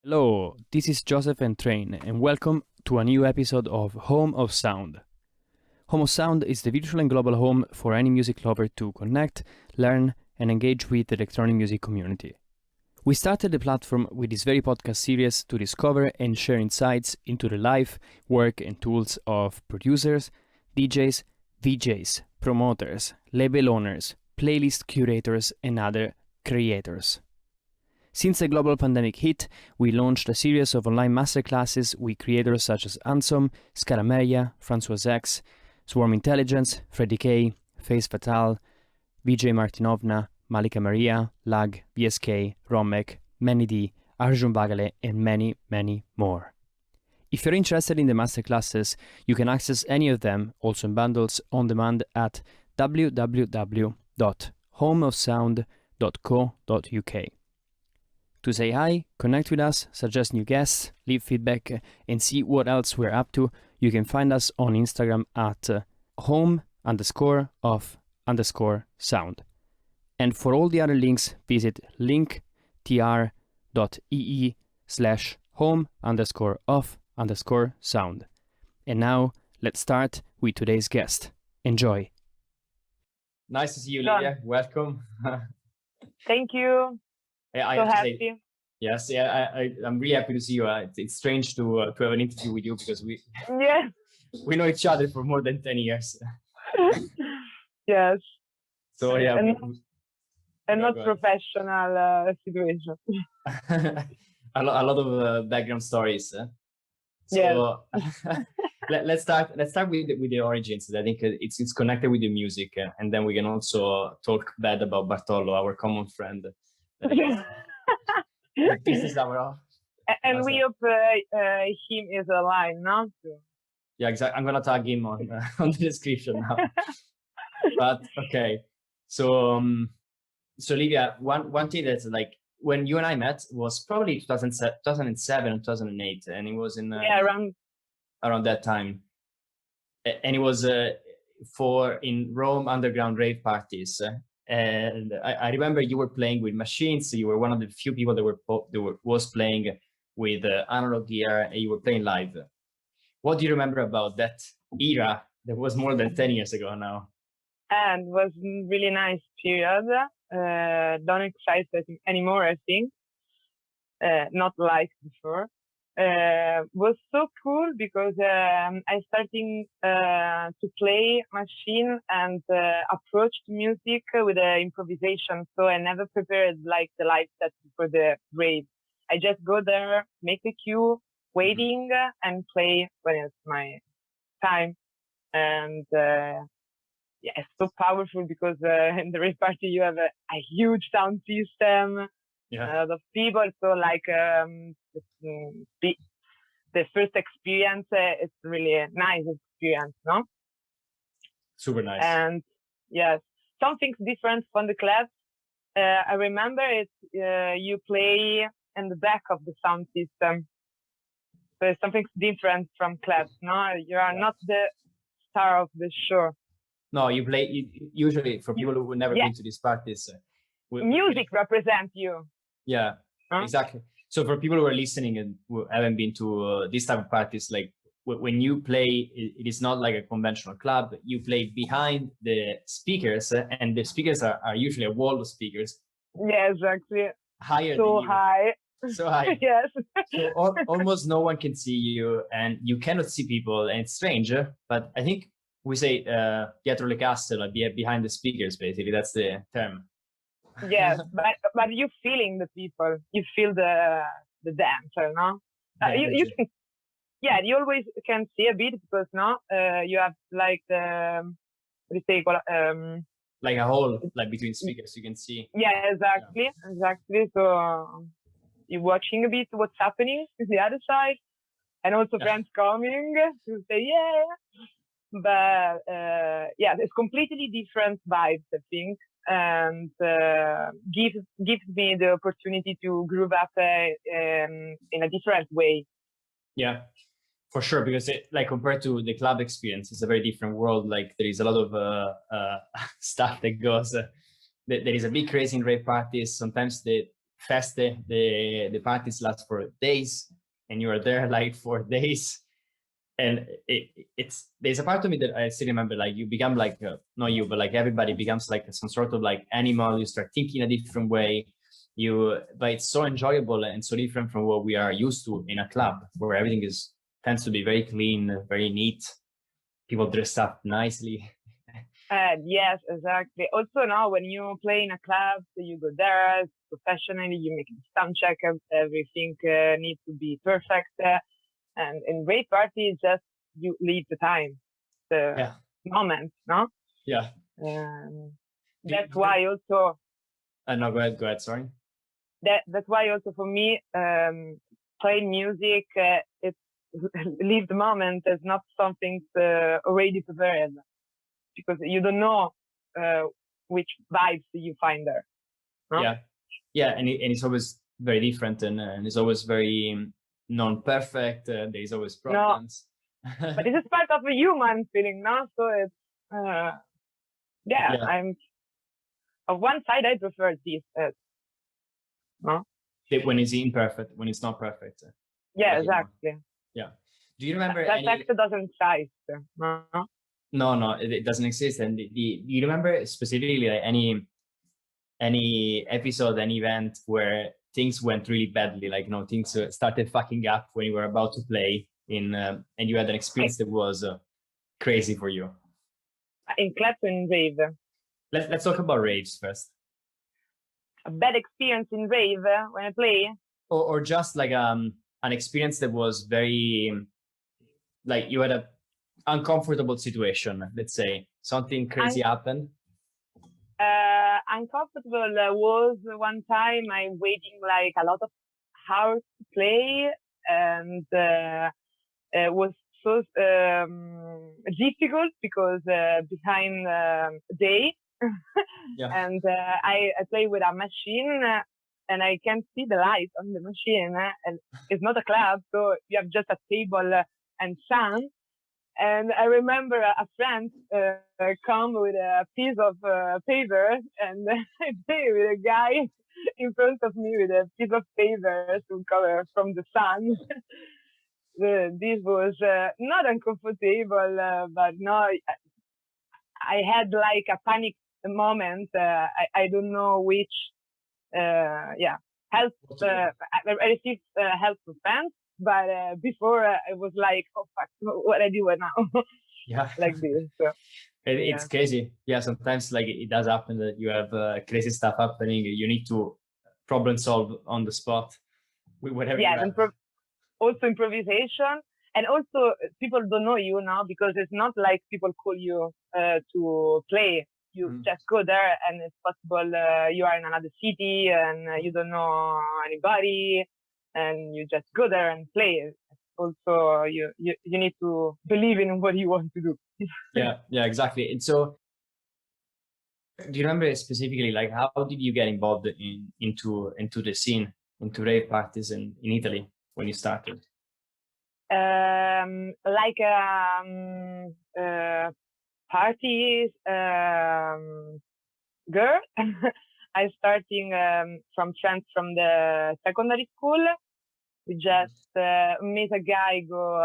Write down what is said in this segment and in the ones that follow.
Hello, this is Joseph and Train, and welcome to a new episode of Home of Sound. Home of Sound is the virtual and global home for any music lover to connect, learn, and engage with the electronic music community. We started the platform with this very podcast series to discover and share insights into the life, work, and tools of producers, DJs, VJs, promoters, label owners, playlist curators, and other creators. Since the global pandemic hit, we launched a series of online masterclasses with creators such as Ansom, Scarameria, Francois X, Swarm Intelligence, Freddie K, Face Fatal, Vijay Martinovna, Malika Maria, Lag, VSK, Romek, Manny D, Arjun Bagale, and many, many more. If you're interested in the masterclasses, you can access any of them, also in bundles, on demand at www.homeofsound.co.uk. To say hi, connect with us, suggest new guests, leave feedback, and see what else we're up to, you can find us on Instagram at home_of_sound. And for all the other links, visit linktr.ee/home_of_sound. And now, let's start with today's guest. Enjoy. Nice to see you, Livia. Welcome. Thank you. I so happy. Yes, I'm really happy to see you. It's strange to have an interview with you because we know each other for more than 10 years. Yes. So yeah, and not professional situation. a lot of background stories. So let's start with the origins. I think it's connected with the music, and then we can also talk bad about Bartolo, our common friend. This is our and we hope him is alive now too. Yeah, exactly. I'm gonna tag him on the description now. But okay, so Livia, one thing that's like when you and I met was probably 2007 and 2008, and it was in around that time, and it was in Rome underground rave parties. And I remember you were playing with machines. So you were one of the few people that was playing with analog gear, and you were playing live. What do you remember about that era? That was more than 10 years ago now. And it was really nice period. Don't excite anymore, I think. Not like before. Was so cool because I started to play machine and approach music with improvisation. So I never prepared like the live set for the rave. I just go there, make the cue, waiting, and play when it's my time. And it's so powerful because in the rave party you have a huge sound system. A lot of people, so like the first experience, it's really a nice experience, no? Super nice. And yes, something's different from the clubs. I remember you play in the back of the sound system, so something's different from clubs, no? You are not the star of the show. No, you play usually for people who never been to these parties. Music represents you. Yeah, exactly. So for people who are listening and who haven't been to this type of parties, like when you play, it is not like a conventional club. You play behind the speakers, and the speakers are usually a wall of speakers. Yeah, exactly. Higher so than you. High. So high. Yes. So almost no one can see you, and you cannot see people, and it's strange. But I think we say dietro le casse, like behind the speakers, basically. That's the term. Yes, but you feeling the people, you feel the dancer, no? You can, you always can see a bit because you have like the like a hole like between speakers, you can see. Yeah, exactly. So you're watching a bit what's happening to the other side, and also friends coming to say but it's completely different vibes, I think. And gives me the opportunity to groove up in a different way. Yeah, for sure, because like compared to the club experience, it's a very different world. Like there is a lot of stuff that goes. There is a big craze in rave parties. Sometimes the fest, the parties last for days, and you are there like for days. And there's a part of me that I still remember, like you become like not you, but like everybody becomes like some sort of like animal. You start thinking a different way. But it's so enjoyable and so different from what we are used to in a club, where everything tends to be very clean, very neat. People dress up nicely. Yes, exactly. Also now when you play in a club, so you go there professionally, you make a sound check, everything needs to be perfect. And in rave parties, just you leave the time, the moment, no? Yeah. That's why also. No, go ahead. Sorry. That's why also for me, playing music, it's leave the moment as not something already prepared, because you don't know which vibes you find there. No? Yeah, and it's always very different, and it's always very non-perfect. There's always problems. No, but this is part of a human feeling, no? So it's I'm on one side I prefer this, no? When it's imperfect, when it's not perfect. Yeah, exactly. Yeah. Do you remember that text doesn't exist? No. No, it doesn't exist. And do you remember specifically like any episode, any event where things went really badly, like things started fucking up when you were about to play and you had an experience that was crazy for you? In Clef and Rave. Let's talk about Raves first. A bad experience in Rave when I play? Or just like an experience that was very, like you had a uncomfortable situation, let's say. Something crazy happened. Uncomfortable was one time I waiting like a lot of hours to play, and it was so difficult because behind day and I play with a machine and I can't see the light on the machine, and it's not a club, so you have just a table and sun. And I remember a friend come with a piece of paper, and I play with a guy in front of me with a piece of paper to cover from the sun. This was not uncomfortable, but no, I had like a panic moment. I don't know which, help. I received help from friends. But before I was like, oh fuck, what I do now? Like this. So, it's crazy. Yeah, sometimes like it does happen that you have crazy stuff happening. You need to problem solve on the spot with whatever. Yeah, and also improvisation, and also people don't know you now because it's not like people call you to play. You just go there, and it's possible you are in another city and you don't know anybody. And you just go there and play. Also, you need to believe in what you want to do. Yeah, exactly. And so, do you remember specifically, like, how did you get involved into the scene, into rave parties in Italy when you started? Parties, girl. I starting from friends from the secondary school. We just meet a guy, go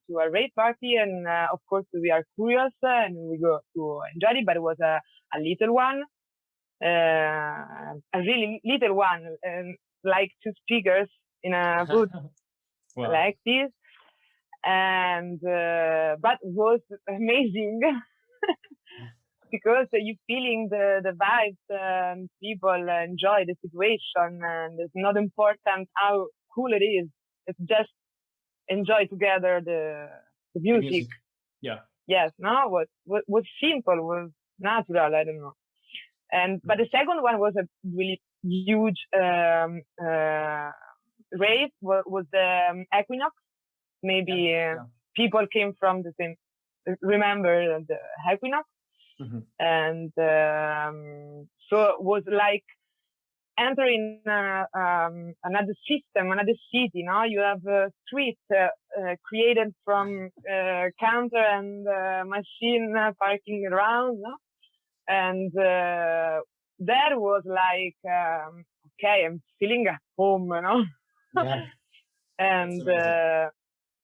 to a rave party, and of course we are curious and we go to enjoy it. But it was a little one, a really little one, like 2 speakers in a booth. Wow. Like this, and but it was amazing. Because you feeling the vibes and people enjoy the situation, and it's not important how cool it is. It's just enjoy together the music. Yeah. Yes. No. Was simple, was natural. I don't know. But the second one was a really huge rave. Was the Equinox? Maybe people came from the same. Remember the Equinox? Mm-hmm. And so it was like entering another system, another city. Now you have a street created from counter and machine parking around, no? And that was like, okay, I'm feeling at home, you know. Yeah. And That's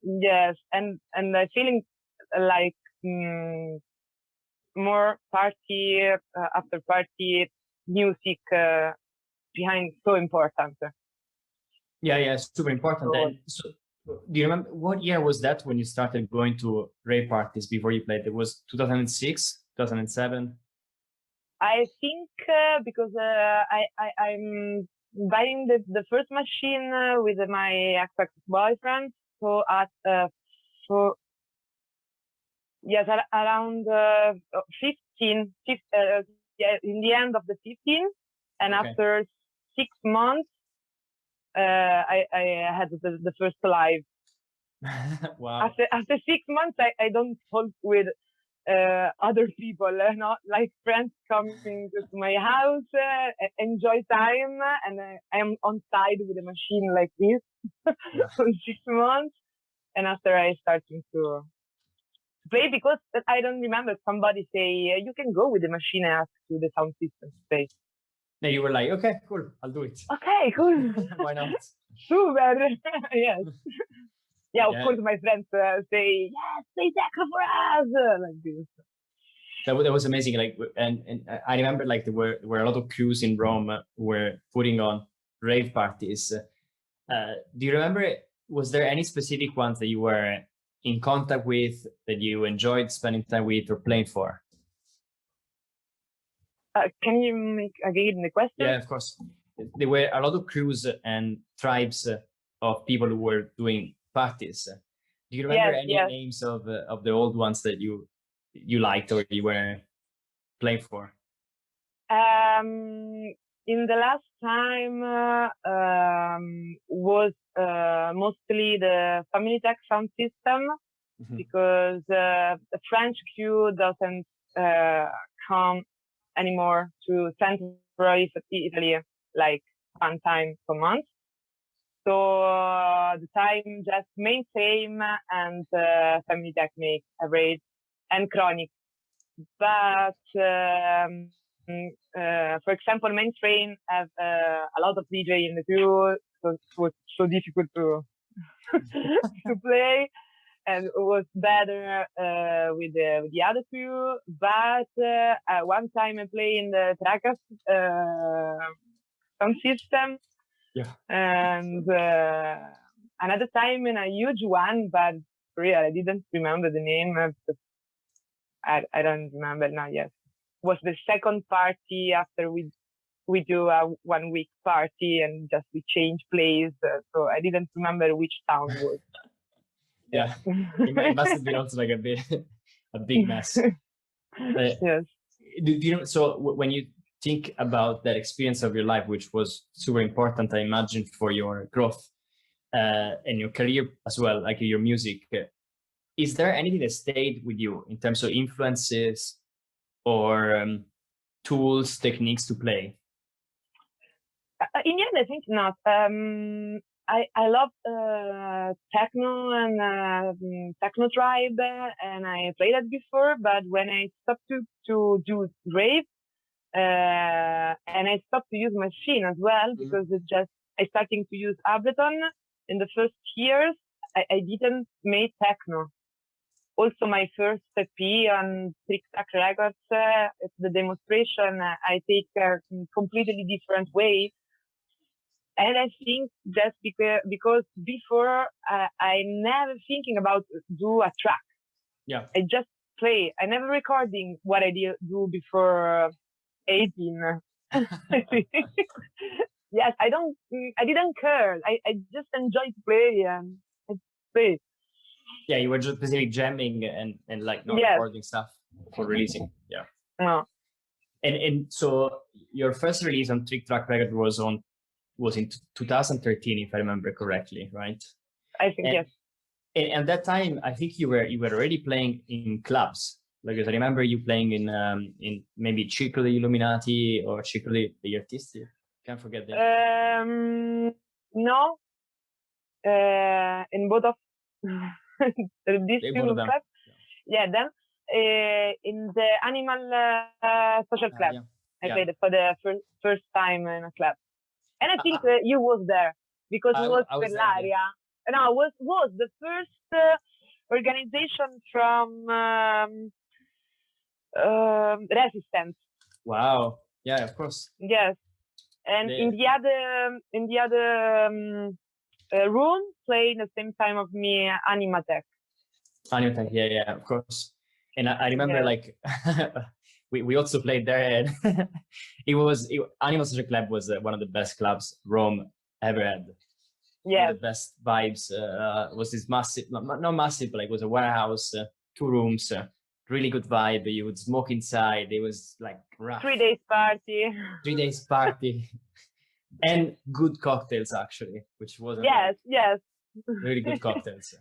amazing. yes, and I feeling like more party after party music behind so important. Yeah, super important. So And so, do you remember what year was that when you started going to rave parties before you played? It was 2006, 2007. I think because I'm buying the first machine with my ex-boyfriend. So at for yes around 15, yeah, in the end of the 15, and Okay. after 6 months I had the first live. Wow. After 6 months I don't talk with other people, not like friends coming to my house, enjoy time, and I am on side with a machine like this Yeah. for 6 months, and after I starting to play because I don't remember somebody say you can go with the machine and ask to the sound system to play. Then you were like, okay, cool, I'll do it. Okay, cool. Why not? Super. Yes. Yeah, of Yeah, course, my friends say, yes, play techno for us, like this. that was amazing. Like, and I remember like there were a lot of crews in Rome who were putting on rave parties. Do you remember? Was there any specific ones that you were in contact with that you enjoyed spending time with or playing for? Can you make again the question? Yeah, of course. There were a lot of crews and tribes of people who were doing parties. Do you remember Yes, any yes. names of the old ones that you liked or you were playing for? In the last time was mostly the Family Tech sound system because the French queue doesn't come anymore to Central Italy like one time per month. So the time just mainframe and Family Tech make a raid and Chronic. But for example, mainframe have a lot of DJ in the crew, so it was so difficult to to play, and it was better with the other crew. But one time I played in the Trackers sound system, Yeah. and another time in a huge one, but real I didn't remember the name. I don't remember now. Yes, was the second party after we do a 1 week party and just we change place. So I didn't remember which town was. Yeah. It must have been also like a big mess. Yes. Do you know, so when you think about that experience of your life, which was super important, I imagine, for your growth and your career as well, like your music, is there anything that stayed with you in terms of influences or tools, techniques to play? In the end, I think not. I love techno and techno tribe, and I played that before. But when I stopped to do rave, and I stopped to use machine as well because it just I starting to use Ableton in the first years. I didn't make techno. Also, my first EP on Trick Records, it's the demonstration. I take a completely different way. And I think just because before I never thinking about do a track. Yeah. I just play. I never recording what I do before 18. Yes, I didn't care. I just enjoy to play and I play. Yeah, you were just basically jamming and like not Yes. recording stuff for releasing. Yeah. No. And so your first release on Trick Track Record was in 2013, if I remember correctly, right? I think yes. And at that time, I think you were already playing in clubs. Like, I remember you playing in maybe Ciclo degli Illuminati or Ciclo degli Artisti. Can't forget that. No. In both of these two clubs. Yeah. Then in the Animal Social Club, I played it for the first time in a club. And I think you was there because it was I was there, yeah. Bellaria. No, was the first organization from Resistance. Wow. Yeah, of course. Yes, and in the other room played at the same time of me Animatech. Animatech, yeah, of course. And I remember like we also played there, and Animal Social Club was one of the best clubs Rome ever had. Yeah, one of the best vibes. Was this massive, not massive, but like it was a warehouse, 2 rooms, really good vibe. You would smoke inside. It was like rough. 3 days party. 3 days party. And good cocktails, actually, which wasn't yes. really good cocktails.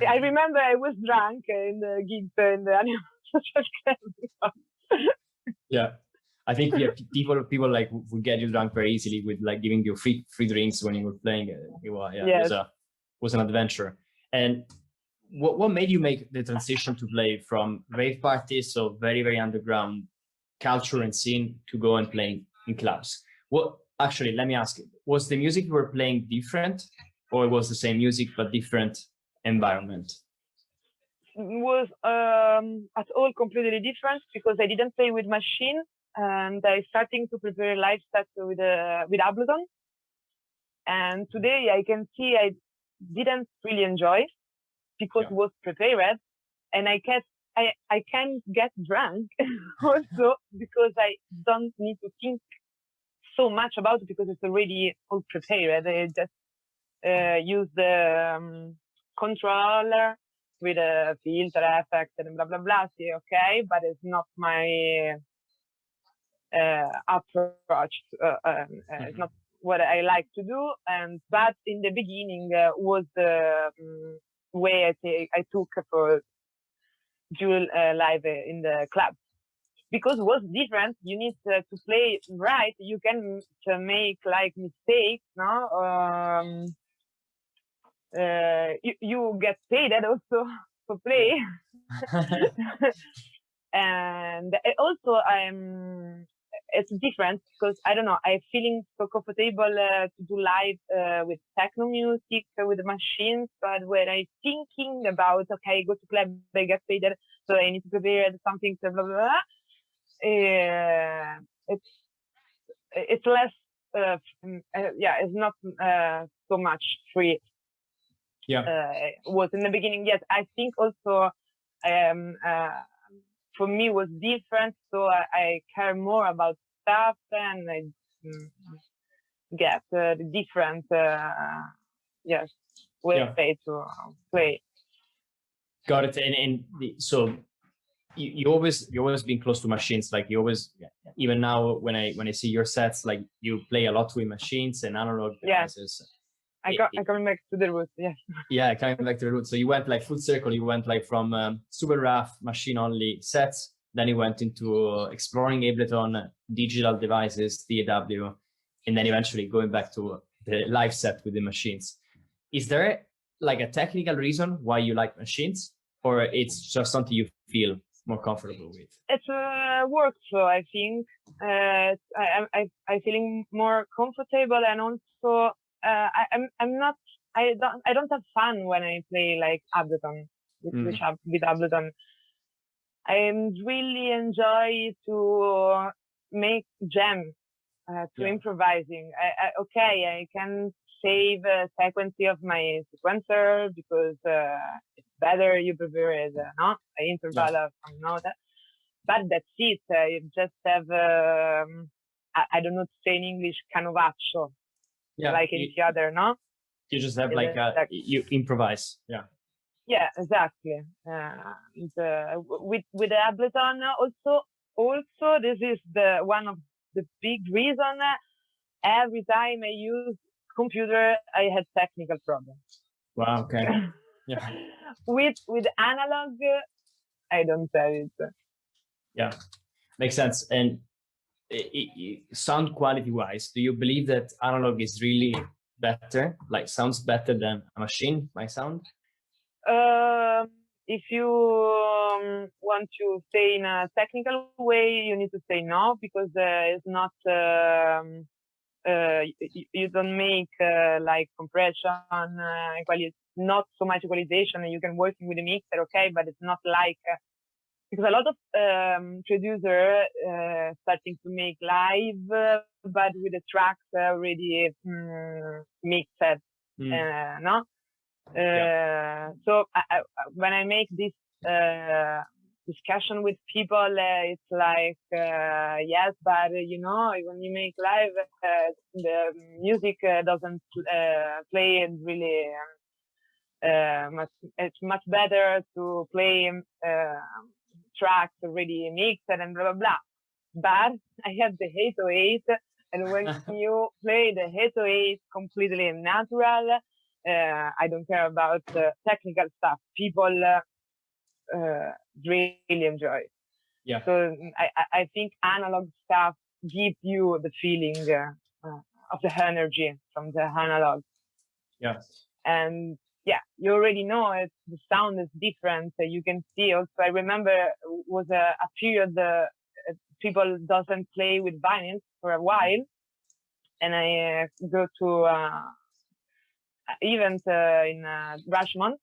I remember I was drunk in the gigs in the Animal Social Club. Yeah. I think people like would get you drunk very easily with like giving you free drinks when you were playing. It was an adventure. And what made you make the transition to play from rave parties, so very underground culture and scene, to go and play in clubs? What actually, let me ask you, was the music you were playing different, or it was the same music but different environment? Was at all completely different because I didn't play with machine and I starting to prepare a live set with Ableton. And today I can see I didn't really enjoy because it was prepared, and I can get drunk also because I don't need to think so much about it because it's already all prepared. I just use the controller with a filter effect and blah blah blah. Say okay, but it's not my approach. It's not what I like to do. But in the beginning was the way I took for dual live in the club. Because it was different, you need to play right. You can make like mistakes, no? You get paid also for play. And also it's different because I don't know, I'm feeling so comfortable to do live with techno music with the machines, but when I'm thinking about okay, go to club, I get paid, so I need to prepare something, blah blah blah. It's less it's not so much free. Was in the beginning. Yes, I think also for me was different, so I care more about stuff and I get the different way to play. Got it. And so you always been close to machines, like you always, even now when I see your sets, like you play a lot with machines and analog devices. I coming back to the roots, coming back to the roots. So you went like full circle. You went like from super rough machine only sets, then you went into exploring Ableton, digital devices, DAW, and then eventually going back to the live set with the machines. Is there like a technical reason why you like machines, or it's just something you feel more comfortable with? It's a workflow, I think. I'm feeling more comfortable, and also I don't have fun when I play like Ableton with Ableton. I really enjoy to make jam, to improvising. I can save a sequence of my sequencer because it's better you prepare it, no? I interval of some note. But that's it. You just have, I don't know to say in English, canovaccio, like in the other, no? You just have like, you improvise, Yeah, exactly. With the Ableton, also this is the one of the big reason. Every time I use computer, I had technical problems. Wow. Okay. Yeah. With analog, I don't have it. Yeah, makes sense. And sound quality wise, do you believe that analog is really better, like sounds better than a machine, my sound? If you want to say in a technical way, you need to say no, because it's not you don't make like compression, not so much equalization. You can work with a mixer, okay, but it's not like because a lot of producers starting to make live, but with the tracks already mixed. No. So when I make this discussion with people, it's like yes, but when you make live, the music doesn't play really. It's much better to play tracks already mixed and blah blah blah. But I have the 808, and when you play the 808 completely natural, I don't care about technical stuff. People really enjoy. Yeah. So I think analog stuff gives you the feeling of the energy from the analog. Yeah. And yeah, you already know it. The sound is different. You can see also. I remember was a period people doesn't play with vinyls for a while, and I go to event in Rashomon.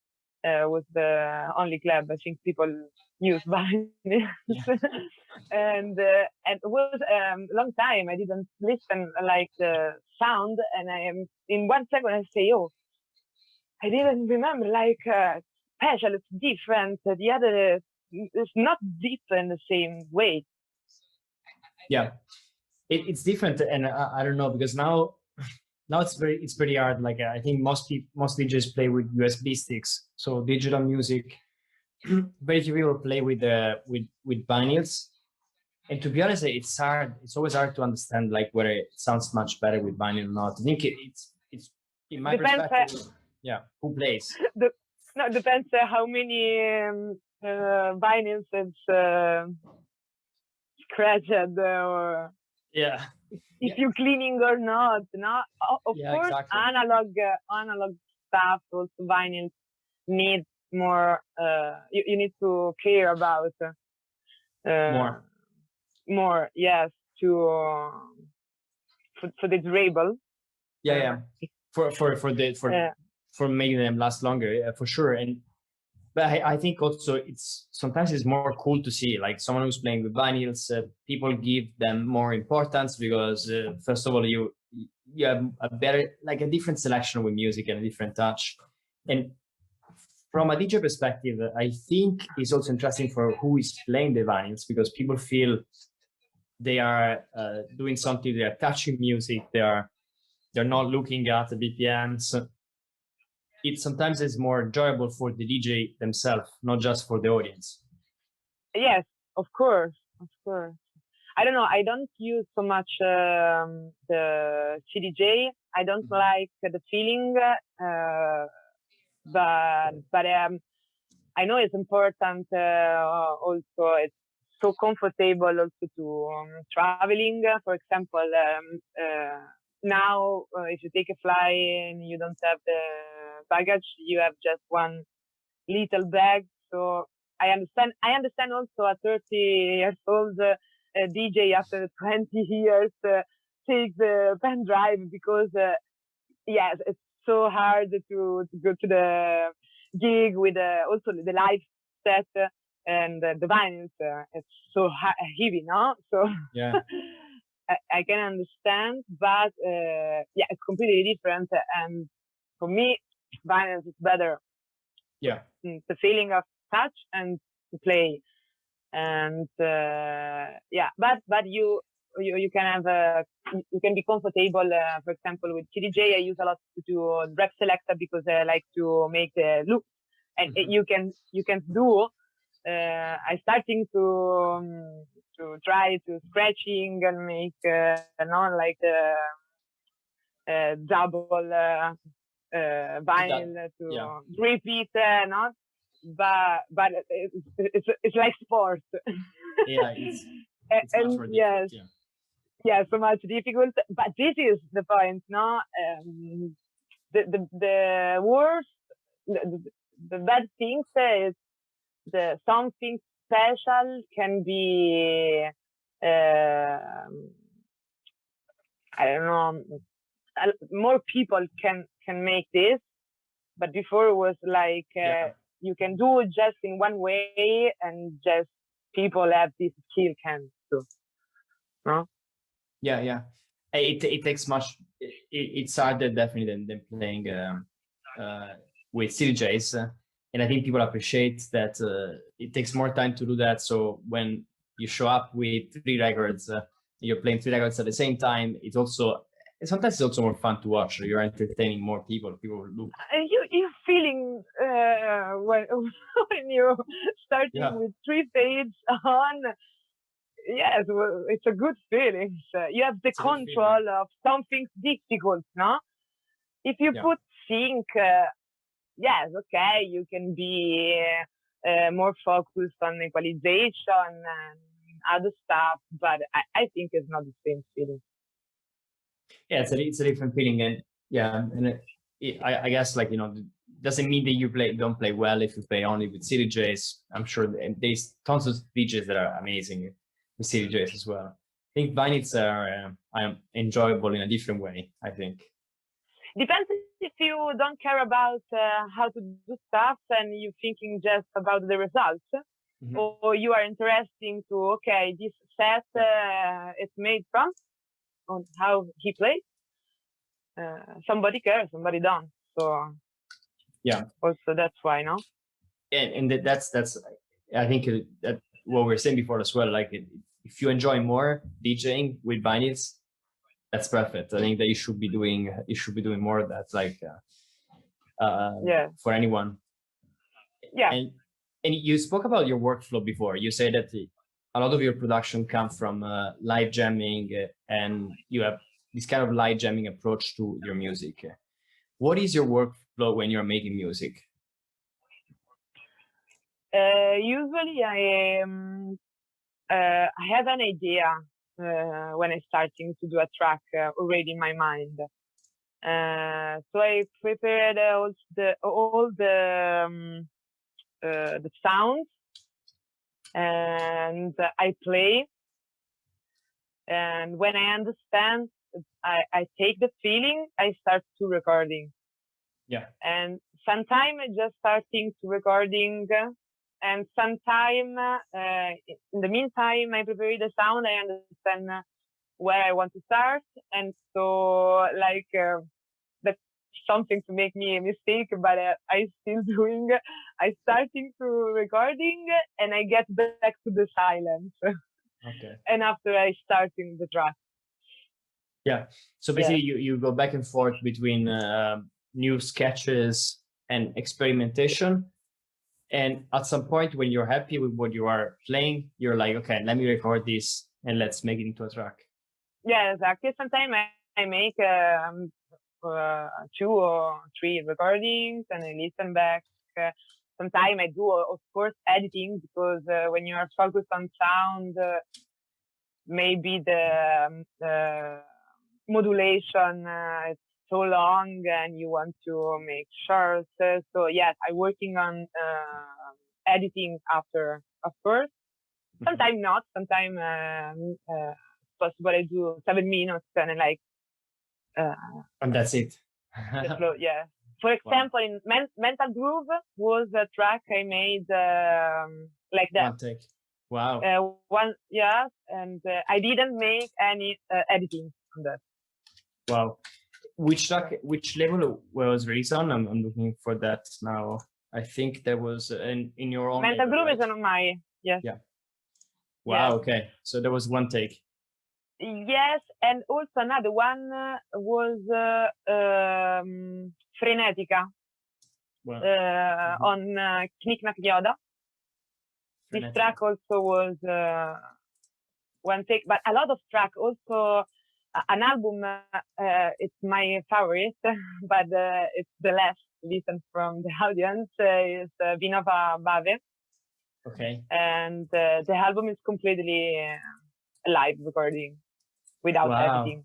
Was the only club I think people use vinyls, and it was a long time I didn't listen like the sound, and I am in 1 second I say, oh, I didn't remember like special. It's different. The other is not deep in the same way. Yeah, it's different, and I don't know, because now it's pretty hard. Like I think most DJs play with USB sticks, so digital music. Very few people play with vinyls, and to be honest, it's hard. It's always hard to understand like whether it sounds much better with vinyl or not. I think it's in my perspective. Yeah, who plays? Depends how many vinyls it's scratched or if you're cleaning or not. No, of course, exactly. Analog stuff, also vinyls need more. You need to care about more. Yes, for the durable. For making them last longer, for sure. But I think also sometimes it's more cool to see like someone who's playing with vinyls. People give them more importance because first of all you have a better, like a different selection with music and a different touch. And from a DJ perspective, I think it's also interesting for who is playing the vinyls, because people feel they are doing something. They are touching music. They're not looking at the BPMs. It sometimes is more enjoyable for the DJ themselves, not just for the audience. Yes, of course. I don't know. I don't use so much the CDJ. I don't like the feeling, but I know it's important. Also, it's so comfortable also to traveling. For example, now if you take a flight and you don't have the baggage, you have just one little bag. So I understand also a 30-year-old DJ after 20 years take the pen drive, because yes, it's so hard to go to the gig with also the live set and the vinyls. It's so heavy, no? So yeah. I can understand, but it's completely different. And for me, vinyls is better. Yeah, the feeling of touch and to play, and but you can have you can be comfortable. For example, with CDJ, I use a lot to do drag selector because I like to make the loop, and you can do. I starting to try to scratching and make like double vinyl to repeat, not, but it's like sport. Yeah, it's much more difficult. Yeah, so much difficult. But this is the point, no? The worst, the bad things is something special can be I don't know, more people can make this, but before it was like you can do it just in one way, and just people have this skill can do. No? Yeah. It takes much. It's harder definitely than playing with CDJs, and I think people appreciate that it takes more time to do that. So when you show up with 3 records, you're playing 3 records at the same time. Sometimes it's also more fun to watch. You're entertaining more people. People look. You're feeling when when you're starting with 3 fades on. Yes, well, it's a good feeling. You have the control of something difficult, no? If you put sync, yes, okay, you can be more focused on equalization and other stuff, but I think it's not the same feeling. Yeah, it's a different feeling, and I guess, like, doesn't mean that you don't play well if you play only with CDJs. I'm sure there's tons of DJs that are amazing with CDJs as well. I think vinyls are enjoyable in a different way, I think. Depends if you don't care about how to do stuff and you're thinking just about the results, or you are interested to, okay, this set it's made from, on how he plays. Somebody cares, somebody don't. So yeah, also that's why, no? And that's I think that what we were saying before as well. Like, if you enjoy more DJing with vinyls, that's perfect. I think that you should be doing more of that, like for anyone. Yeah. And you spoke about your workflow before. You said that a lot of your production comes from live jamming, and you have this kind of live jamming approach to your music. What is your workflow when you're making music? Usually I have an idea when I'm starting to do a track already in my mind. So I prepared all the sounds, and I play. And when I understand, I take the feeling, I start to recording. Yeah. And sometimes I just starting to recording, and sometime in the meantime I prepare the sound, I understand where I want to start, and so like that's something to make me a mistake, but I still doing. I starting to recording, and I get back to the silence. Okay. And after I starting the track. Yeah. So basically, you go back and forth between new sketches and experimentation. And at some point, when you're happy with what you are playing, you're like, okay, let me record this and let's make it into a track. Yeah, exactly. Sometimes I make 2 or 3 recordings and I listen back. Sometimes I do, of course, editing, because when you are focused on sound, maybe the modulation is so long and you want to make short. So yes, I'm working on editing after, of course. Sometimes not. Sometimes possible I do 7 minutes and like. And that's it. The flow, yeah. For example, in Mental Groove was a track I made like that. One take. Wow. And I didn't make any editing on that. Wow. Which level was released on? I'm looking for that now. I think there was in your own. Mental Groove is on my, yes. Yeah. Wow. Okay. So there was one take. Yes, and also another one was Frenetica on Knick Knack Yoda. This track also was one take, but a lot of track. Also, an album, it's my favorite, but it's the last listened from the audience, is Vinova Bave. Okay. And the album is completely live recording without editing.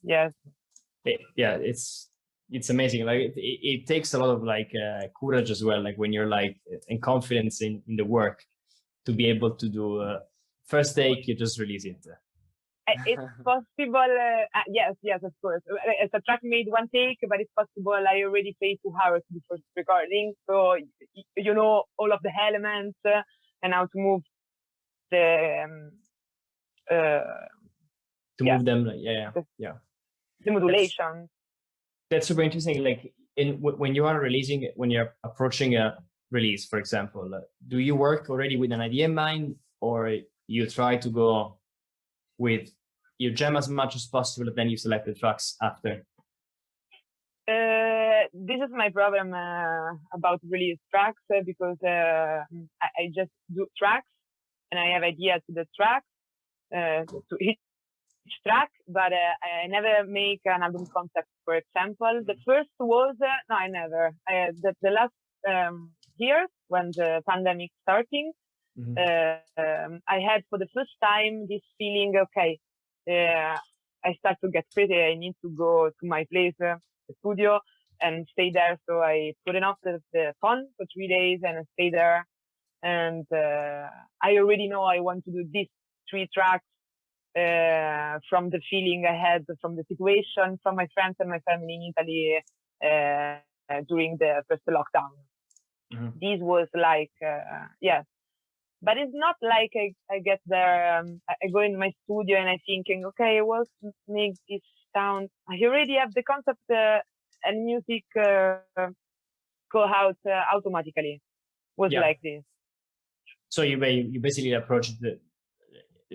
Yes. Yeah, it's amazing. Like it takes a lot of like courage as well. Like when you're like in confidence in the work, to be able to do first take, you just release it. It's possible. Yes, of course. It's a track made one take, but it's possible. I already played 2 hours before recording, so you know all of the elements and how to move the move them. the modulation. That's super interesting. Like when you are when you're approaching a release, for example, do you work already with an idea in mind, or you try to go with you jam as much as possible, and then you select the tracks after? This is my problem about release tracks because I just do tracks and I have ideas to the tracks, to each track, but I never make an album concept, for example. The first was, no, I never. The last years when the pandemic starting, I had for the first time this feeling, okay, I start to get pretty, I need to go to my place, the studio, and stay there. So I put it off the phone for 3 days and I stay there. And I already know I want to do these 3 tracks from the feeling I had, from the situation, from my friends and my family in Italy during the first lockdown. This was like, yes. But it's not like I get there, I go in my studio and I'm thinking, okay, what makes this sound? I already have the concept and music go out automatically. Was like this. So you basically approach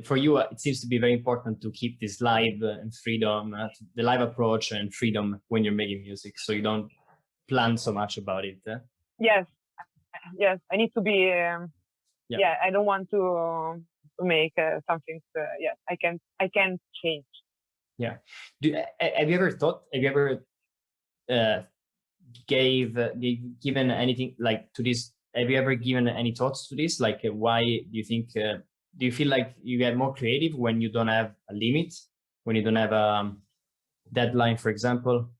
for you, it seems to be very important to keep this live and freedom, the live approach and freedom when you're making music. So you don't plan so much about it. Yes. I need to be. I don't want to make something. I can change. Yeah. Have you ever given anything like to this? Have you ever given any thoughts to this? Like, why do you think? Do you feel like you get more creative when you don't have a limit, when you don't have a deadline, for example?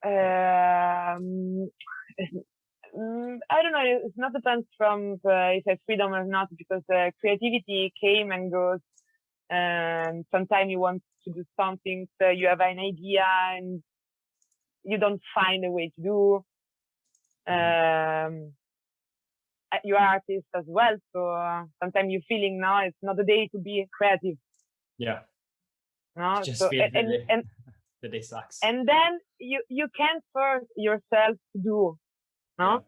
I don't know. It's not depends from if it's freedom or not, because creativity came and goes. And sometimes you want to do something, so you have an idea and you don't find a way to do. You are artist as well, so sometimes you're feeling now it's not the day to be creative. Yeah. No, just so feel the day sucks. And then you can't force yourself to do. No.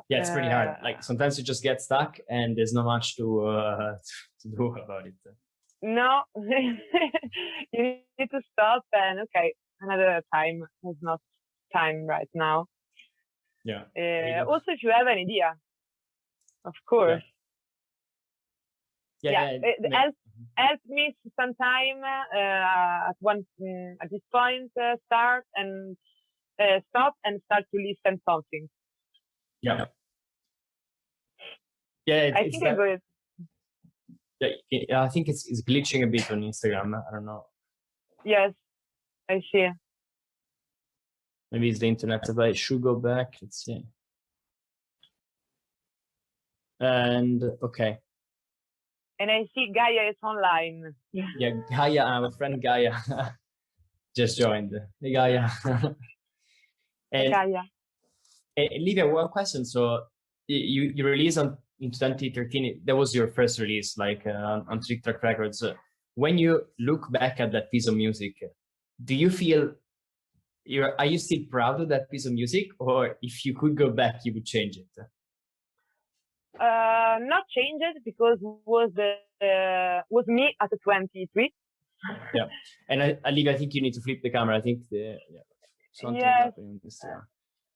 Yeah, it's pretty hard. Like sometimes you just get stuck and there's not much to do about it. No, you need to stop and okay, another time is not time right now. Yeah. Also, if you have an idea, of course. Help me some time at this point, start and stop and start to listen something. Yeah. I think I got it. Yeah, I think it's glitching a bit on Instagram. I don't know. Yes, I see. Maybe it's the internet. If I should go back, let's see. And okay. And I see Gaia is online. Yeah, Gaia, our friend Gaia just joined. Hey, Gaia. Gaia. Livia, one question. So you released in 2013. That was your first release, like on Trick Track Records. When you look back at that piece of music, do you feel are you still proud of that piece of music, or if you could go back, you would change it? Not change it, because was me at 23. Yeah, and Livia, I think you need to flip the camera. I think something happening with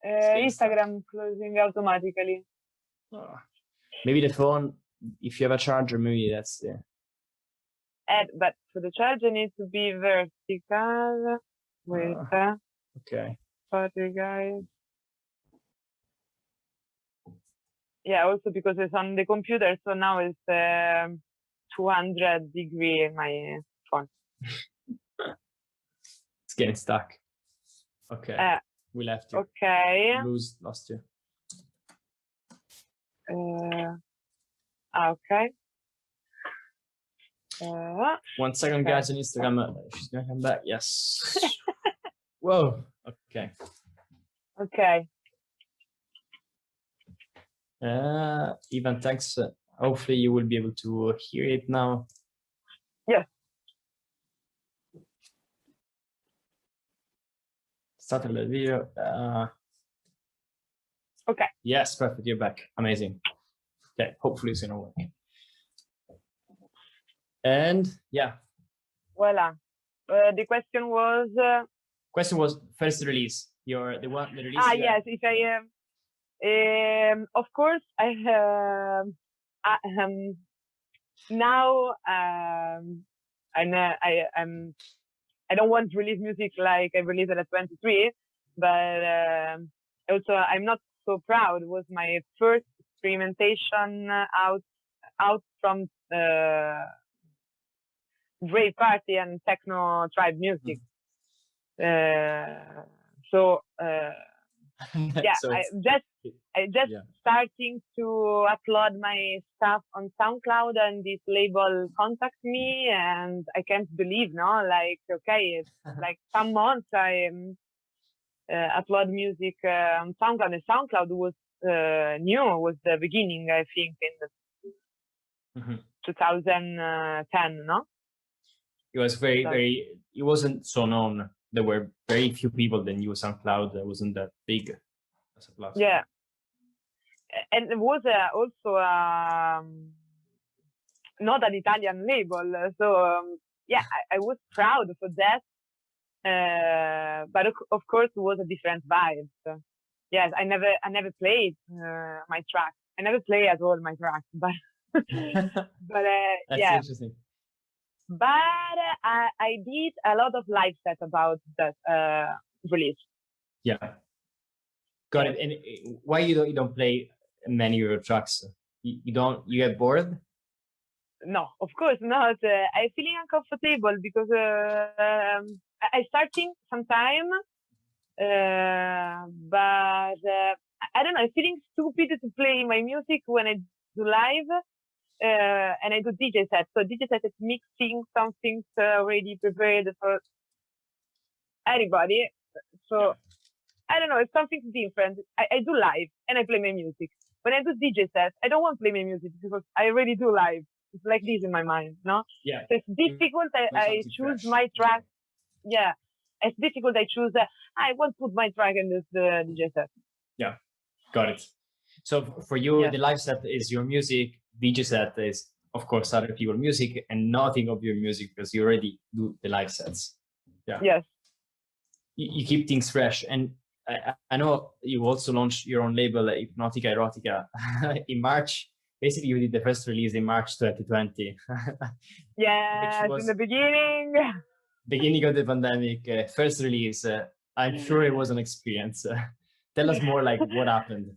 Instagram closing automatically. Oh. Maybe the phone, if you have a charger, maybe that's there. But for the charger needs to be vertical. Wait. Okay. Sorry, guys. Yeah, also because it's on the computer, so now it's 200 degree my phone. It's getting stuck. Okay. We left you. Okay. Lost you. Okay. 1 second, okay. guys, on Instagram. She's gonna come back. Yes. Whoa. Okay. Okay. Ivan, thanks. Hopefully you will be able to hear it now. Yes. Started the video. Okay. Yes, perfect. You're back. Amazing. Okay. Hopefully it's gonna work. And yeah. Voila. The question was. Question was first release. The release. Yes. If I of course I now I don't want to release music like I released it at 23, but also I'm not so proud. It was my first experimentation out from rave party and techno tribe music. So yeah, So I just starting to upload my stuff on SoundCloud, and this label contact me, and I can't believe, no, like, okay, it's like some months I upload music on SoundCloud, and SoundCloud was new, was the beginning, I think, in the 2010, no? It was very, it wasn't so known. There were very few people that knew SoundCloud. That wasn't that big as a platform. Yeah. And it was also not an Italian label. So, yeah, I was proud for that. But of course, it was a different vibe. So, yes, I never played my track. I never play at all my tracks, but That's yeah. interesting. But I did a lot of live sets about that release. Yeah, got it. And why you don't play many of your tracks? You get bored? No, of course not. I'm feeling uncomfortable because I starting sometime, but I don't know. I'm feeling stupid to play my music when I do live. And I do DJ set. So DJ set is mixing some things already prepared for anybody. So I don't know, it's something different. I do live and I play my music. When I do DJ set, I don't want to play my music because I already do live. It's like this in my mind, no? Yeah. So it's difficult. I choose my track. Yeah. It's difficult. I choose. I want to put my track in this DJ set. Yeah. Got it. So for you, the live set is your music. DJ set is, of course, other people's music, and nothing of your music because you already do the live sets. Yeah. Yes. You keep things fresh. And I know you also launched your own label, Ipnotica Erotica, in March. Basically, you did the first release in March 2020. Yeah, in the beginning of the pandemic, first release. I'm sure it was an experience. Tell us more, like, what happened.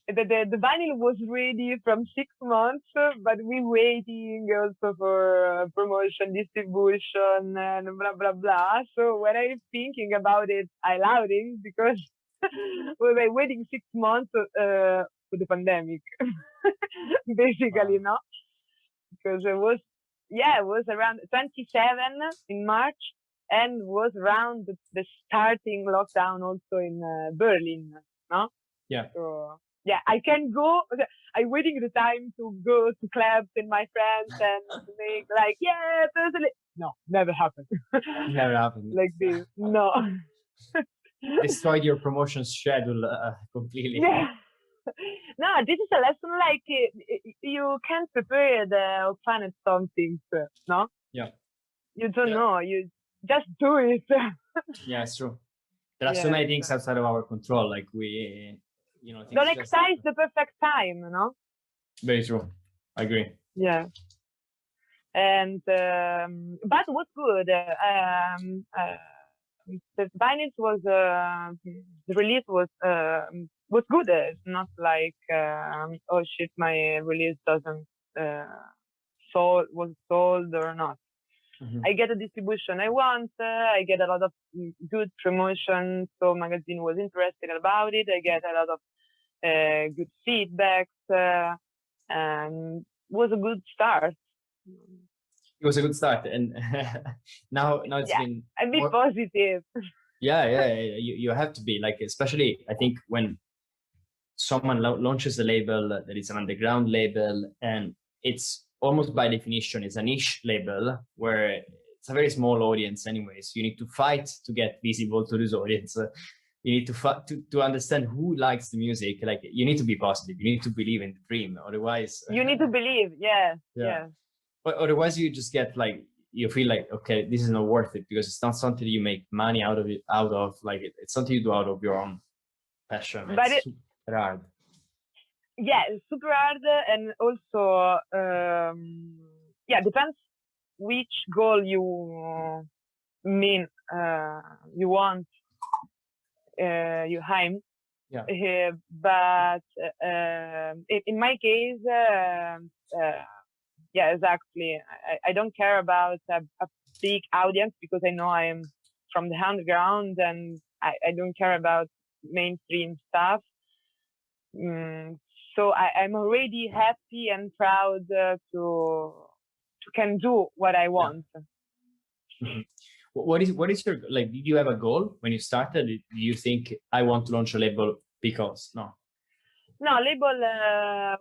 The vinyl was ready from 6 months, but we waiting also for promotion, distribution, and blah blah blah. So when I'm thinking about it, I louding because we were waiting 6 months for the pandemic, basically, no? Because it was around 27 in March, and was around the starting lockdown also in Berlin, no? Yeah. So, yeah, I can go. I'm waiting the time to go to clubs and my friends and make like, yeah, personally. No, never happened. Never happened. Like this, no. Destroyed your promotion schedule completely. Yeah. No, this is a lesson. Like you can't prepare the planet something, no. Yeah. You don't know. You just do it. Yeah, it's true. There are so many things outside of our control. Like we. Don't excite the perfect time, no? Very true. I agree. Yeah. And but what's good? The vinyl was the release was good. It's not like oh shit, my release doesn't was sold or not. Mm-hmm. I get a distribution I want. I get a lot of good promotion. So magazine was interested about it. I get a lot of good feedbacks. And was a good start. It was a good start, and now it's been a bit positive. Yeah. You have to be, like, especially I think when someone launches a label that is an underground label, and it's almost by definition it's a niche label where it's a very small audience anyways. You need to fight to get visible to this audience. You need to understand who likes the music. Like, you need to be positive. You need to believe in the dream. Otherwise, you need to believe. Yeah. But otherwise, you just get like, you feel like, okay, this is not worth it, because it's not something you make money out of. Like, it's something you do out of your own passion. But it's super hard. Yeah, it's super hard, and also depends which goal you mean you want you aim. But in my case, exactly. I don't care about a big audience, because I know I am from the underground, and I don't care about mainstream stuff. So I'm already happy and proud to can do what I want. Mm-hmm. What is your, like, did you have a goal when you started? Did you think, I want to launch a label because? No, label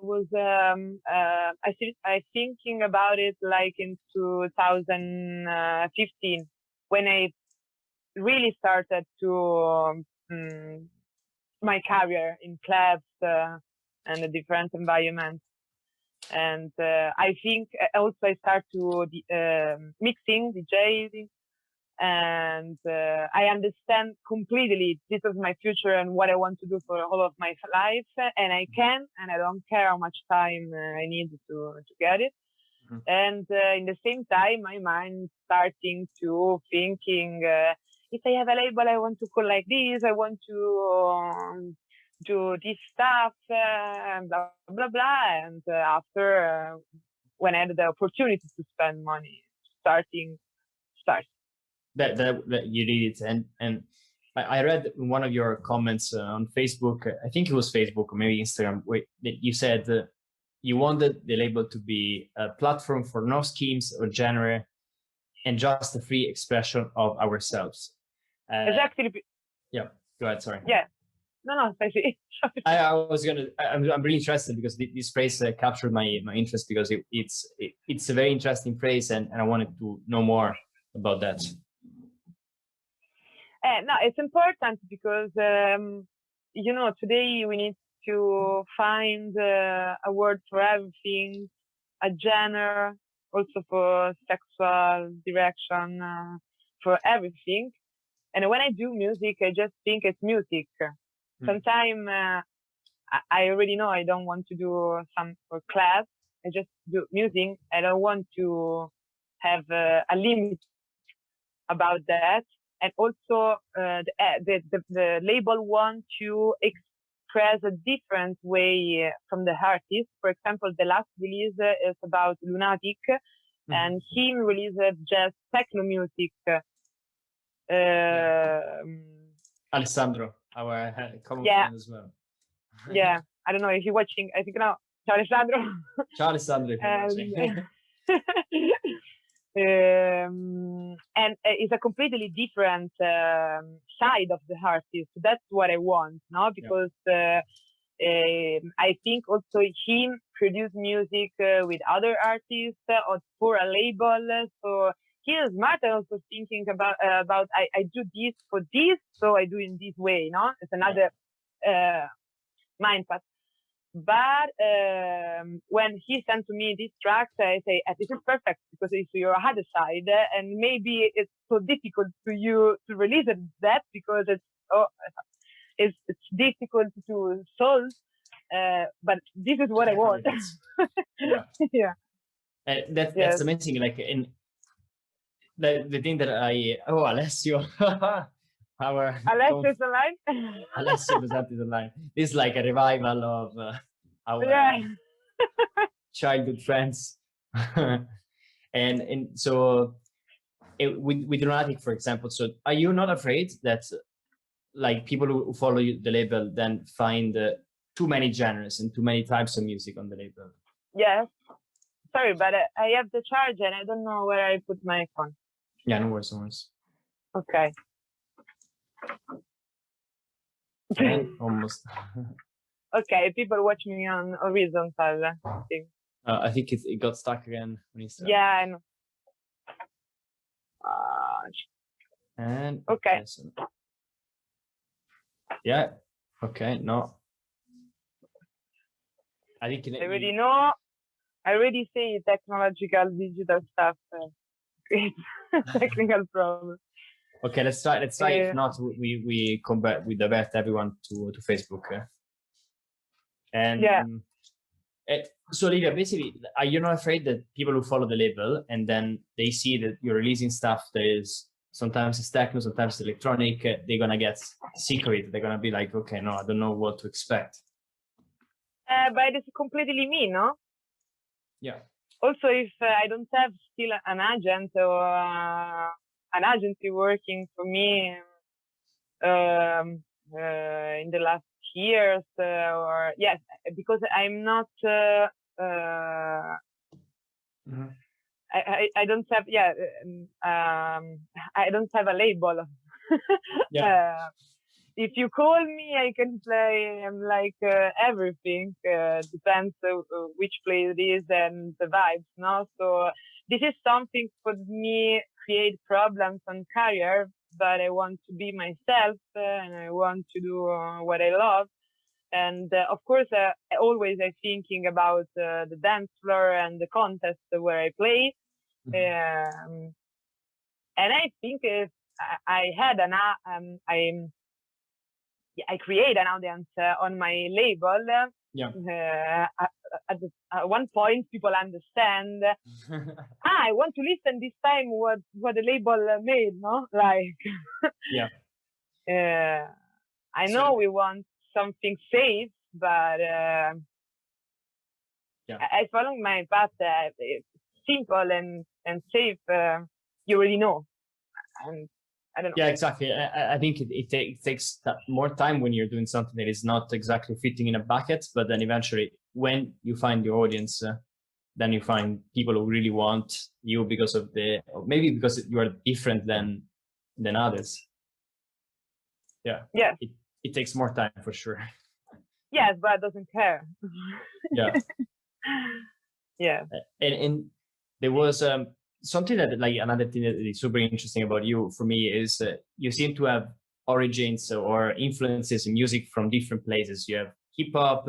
was I thinking about it like in 2015, when I really started to my career in clubs and a different environment. And I think also I start to mixing, DJing, and I understand completely this is my future and what I want to do for all of my life, and I can, and I don't care how much time I need to get it. Mm-hmm. And in the same time, my mind starting to thinking, if I have a label, I want to call like this, I want to do this stuff, and blah, blah, blah. And after, when I had the opportunity to spend money, start. That you did it. And I read one of your comments on Facebook, I think it was Facebook or maybe Instagram, that you said you wanted the label to be a platform for no schemes or genre, and just a free expression of ourselves. Exactly. Yeah, go ahead, sorry. Yeah. No, I see. I'm really interested, because this phrase captured my interest, because it's a very interesting phrase, and I wanted to know more about that. No, it's important, because today we need to find a word for everything, a genre, also for sexual direction, for everything. And when I do music, I just think it's music. Sometimes I already know I don't want to do some for class. I just do music. I don't want to have a limit about that. And also the label want to express a different way from the artist. For example, the last release is about Lunatic, and he released just techno music. Alessandro, our common friend as well. Yeah, I don't know if you're watching. I think now, ciao Alessandro. Ciao Alessandro. And it's a completely different side of the artist. That's what I want, no? Because I think also him produce music with other artists or for a label. So he is smart, and also thinking about I do this for this, so I do in this way, no? It's another mindset. But when he sent to me these tracks, I say, this is perfect, because it's your other side, and maybe it's so difficult for you to release that, because it's difficult to solve. But this is what I want. Yeah. That's amazing. Like, in the thing that Alessio. Alessio is online. Alessio is online. This is like a revival of our childhood friends. and so with Lunatic, for example, so are you not afraid that, like, people who follow the label then find too many genres and too many types of music on the label? Yes, sorry, but I have the charge and I don't know where I put my phone. Yeah, no worries, no worries. Okay. Almost. Okay, people watch me on horizontal thing. I think it got stuck again when you started. Yeah, I know. And okay. Yeah. Okay. No. I think I already know. I already say technological digital stuff. Technical problem. Okay, let's try. If not, we convert. We divert everyone to Facebook. And yeah. So Livia, basically, are you not afraid that people who follow the label and then they see that you're releasing stuff that is sometimes it's techno, sometimes it's electronic, they're gonna get secret. They're gonna be like, okay, no, I don't know what to expect. But it's completely me, no? Yeah. Also, if I don't have still an agent or an agency working for me in the last years, or yes, because I'm not. Mm-hmm. I don't have I don't have a label. Yeah. If you call me, I can play like everything. Depends which place it is and the vibes. No, so this is something for me create problems on career, but I want to be myself and I want to do what I love. And of course, always I'm thinking about the dance floor and the contest where I play. Mm-hmm. And I think if I had I create an audience on my label. Yeah. At one point, people understand. I want to listen this time what the label made, no? Like. Yeah. I know we want something safe, but yeah. I follow my path. Simple and safe. You already know. And I don't know. Yeah, exactly. I think it takes more time when you're doing something that is not exactly fitting in a bucket, but then eventually when you find your audience, then you find people who really want you because of maybe because you are different than others. Yeah. Yeah. It takes more time for sure. Yes, but doesn't care. Yeah. Yeah. And there was something that like another thing that is super interesting about you for me is you seem to have origins or influences in music from different places. You have hip hop,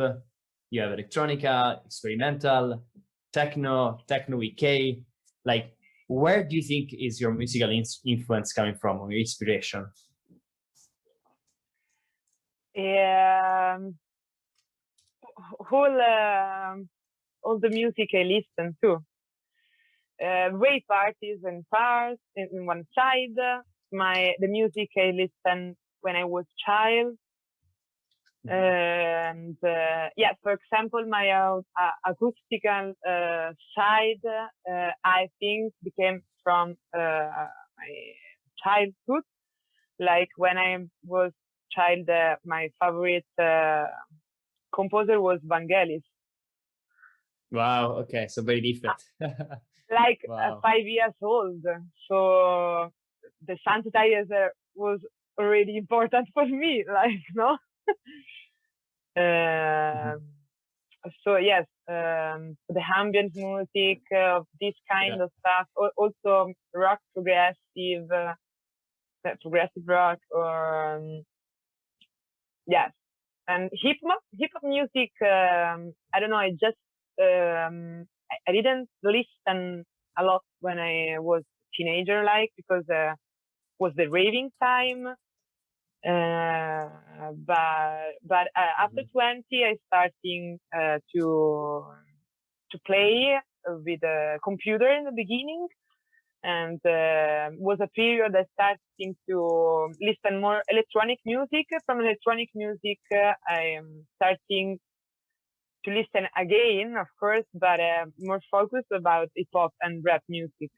you have electronica, experimental, techno EK. Like, where do you think is your musical influence coming from, or your inspiration? Yeah, all the music I listen to. Rave parties and bars in one side. The music I listened when I was child. And yeah, for example, my acoustical side, I think became from my childhood. Like when I was child, my favorite composer was Vangelis. Wow. Okay, so very different. Like wow. 5 years old, so the synthesizer was already important for me. Like no. So yes, the ambient music of this kind of stuff, also rock, progressive rock, or yes, and hip hop music. I don't know. I just I didn't listen a lot when I was teenager, like because was the raving time. But after 20, I starting to play with a computer in the beginning, and was a period I starting to listen more electronic music. From electronic music, I am starting to listen again, of course, but more focused about hip hop and rap music.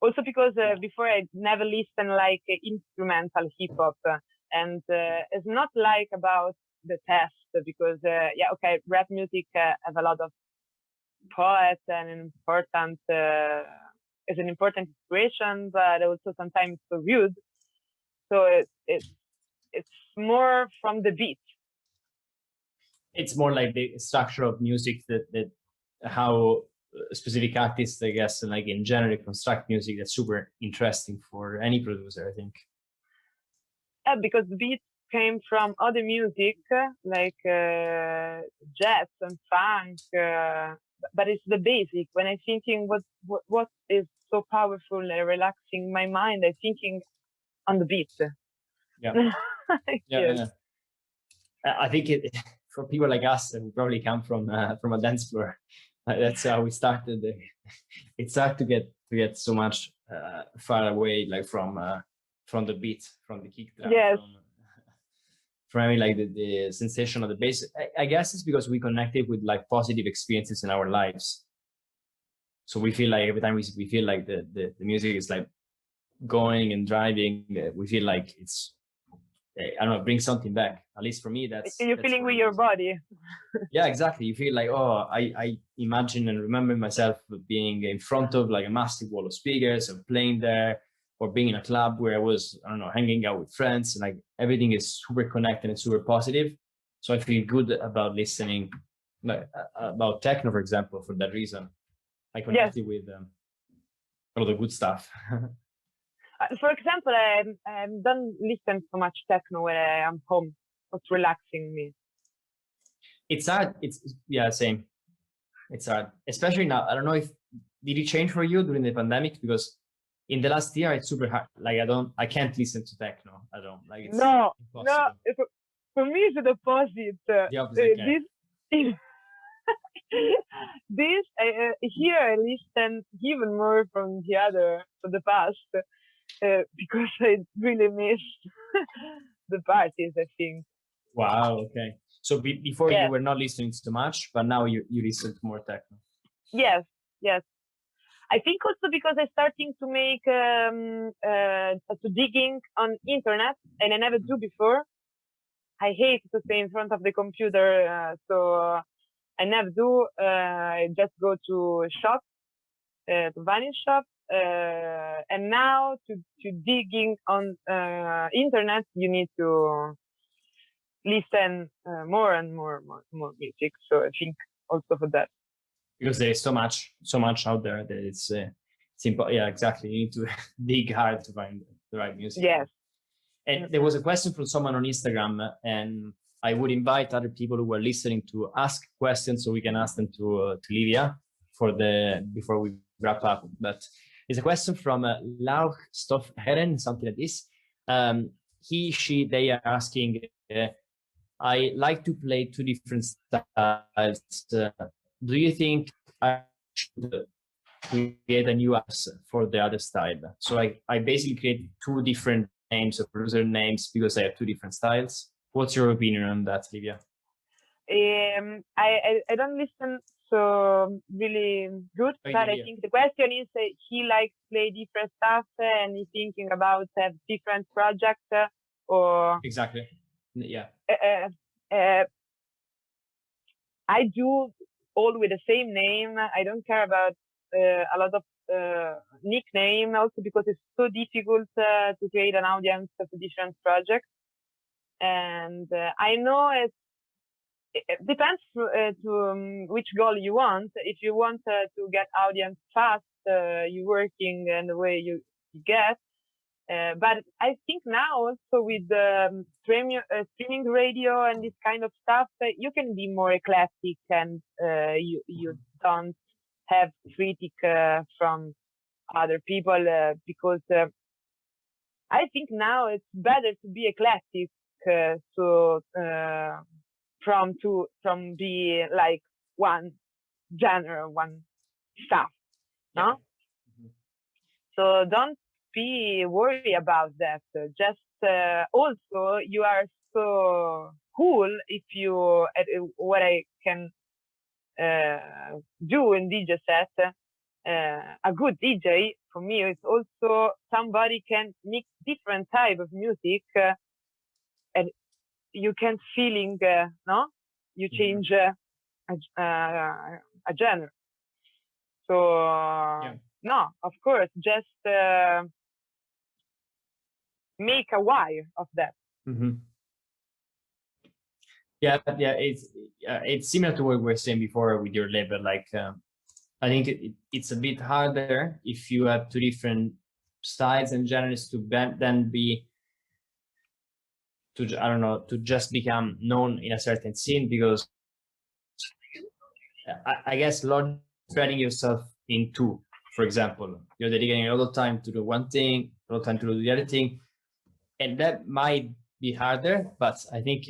Also because before I never listened like instrumental hip hop, and it's not like about the test because yeah, okay, rap music have a lot of poet and an important is an important inspiration, but also sometimes so rude. So it's more from the beat. It's more like the structure of music that how specific artists, I guess, like in general, construct music that's super interesting for any producer, I think. Because the beat came from other music like jazz and funk, but it's the basic. When I'm thinking what is so powerful and relaxing my mind, I'm thinking on the beat. Yeah. Yes. Yeah. I think it for people like us who probably come from a dance floor, that's how we started. It's hard to get so much far away, like from the beat, from the kick drum, Yes. from having like the sensation of the bass. I guess it's because we connected with like positive experiences in our lives. So we feel like every time we feel like the music is like going and driving, we feel like it's, I don't know, bring something back. At least for me, You're feeling with your body. Yeah, exactly. You feel like, oh, I imagine and remember myself being in front of like a massive wall of speakers and playing there, or being in a club where I was, I don't know, hanging out with friends, and like everything is super connected and super positive. So I feel good about listening, like about techno, for example, for that reason. I connected with all the good stuff. For example, I don't listen so much techno when I am home. It's relaxing me. It's hard. Yeah, same. It's hard, especially now. I don't know if did it change for you during the pandemic, because in the last year it's super hard. Like I can't listen to techno. I don't like it's no, impossible. no. For me, it's the opposite. The opposite. This here I listen even more from the past, because I really miss the parties, I think. Wow. Okay. So before you were not listening to much, but now you listen to more techno. Yes. I think also because I'm starting to make to digging on internet, and I never do before. I hate to stay in front of the computer, so I never do. I just go to shop, to vinyl shop, and now to digging on internet, you need to listen more and more music. So I think also for that. Because there is so much out there that it's simple. Yeah, exactly. You need to dig hard to find the right music. Yes. And there was a question from someone on Instagram, and I would invite other people who are listening to ask questions so we can ask them to Livia before we wrap up. But it's a question from Lauch Stoff Herren, something like this. They are asking, I like to play two different styles. Do you think I should create a new app for the other style? So I basically create two different names of producer names because I have two different styles. What's your opinion on that, Livia? I don't listen so really good, but I think the question is he likes to play different stuff and he's thinking about different projects or exactly. Yeah. I do all with the same name. I don't care about a lot of nickname, also because it's so difficult to create an audience of different projects. And I know it depends to which goal you want. If you want to get audience fast, you're working and the way you get. But I think now also with streaming radio and this kind of stuff, you can be more eclectic and you don't have critique from other people because I think now it's better to be eclectic from be like one genre, one stuff, no? Mm-hmm. So don't be worried about that. Just also you are so cool if you what I can do in DJ set. A good DJ for me is also somebody can mix different type of music and you can feeling no, you change a genre. So no, of course, just make a why of that. Yeah, it's similar to what we were saying before with your label. Like, I think it's a bit harder if you have two different styles and genres to then be to just become known in a certain scene, because I guess Lord spreading yourself in two, for example, you're dedicating a lot of time to do one thing, a lot of time to do the other thing, and that might be harder. But I think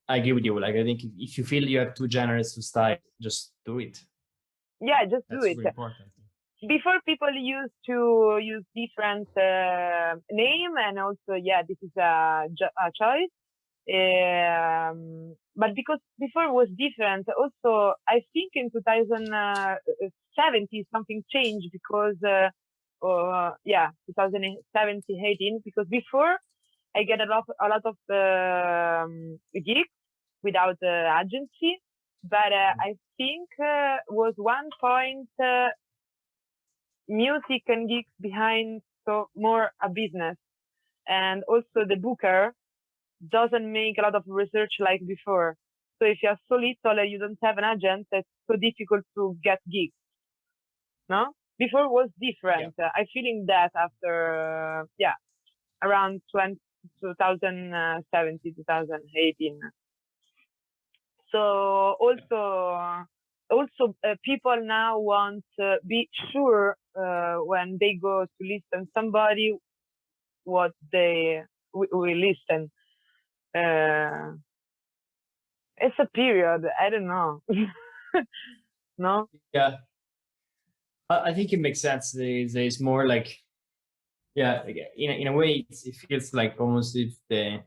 I agree with you. Like, I think if you feel you have two genres to style, just do it. Yeah, just do it. Super important. Before, people used to use different name, and also, this is a choice. But because before was different, also I think in 2070 something changed, because 2017-18, because before I get a lot of gigs without agency, but I think was one point music and gigs behind, so more a business, and also the booker doesn't make a lot of research like before. So if you're so little and you don't have an agent, it's so difficult to get gigs. No? Before was different. Yeah. I feeling that after, around 2017, 2018. So also people now want to be sure when they go to listen somebody what they will listen. It's a period. I don't know. No? Yeah. I think it makes sense. There's more like, in a way, it feels like almost if the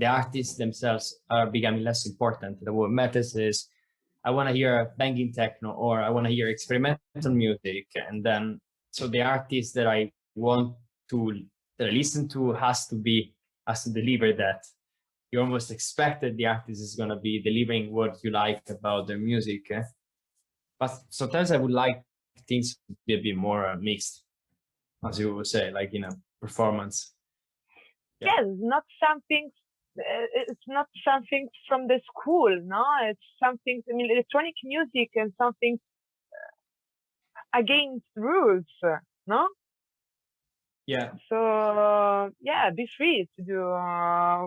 artists themselves are becoming less important. What matters is I want to hear banging techno, or I want to hear experimental music, and then so the artist that I listen to has to deliver that. You almost expect that the artist is going to be delivering what you like about their music. But sometimes I would like things to be a bit more mixed, as you would say, like in a performance. Yeah. Yes, not something. It's not something from the school, no. It's something. I mean, electronic music and something against rules, no. Yeah. So be free to do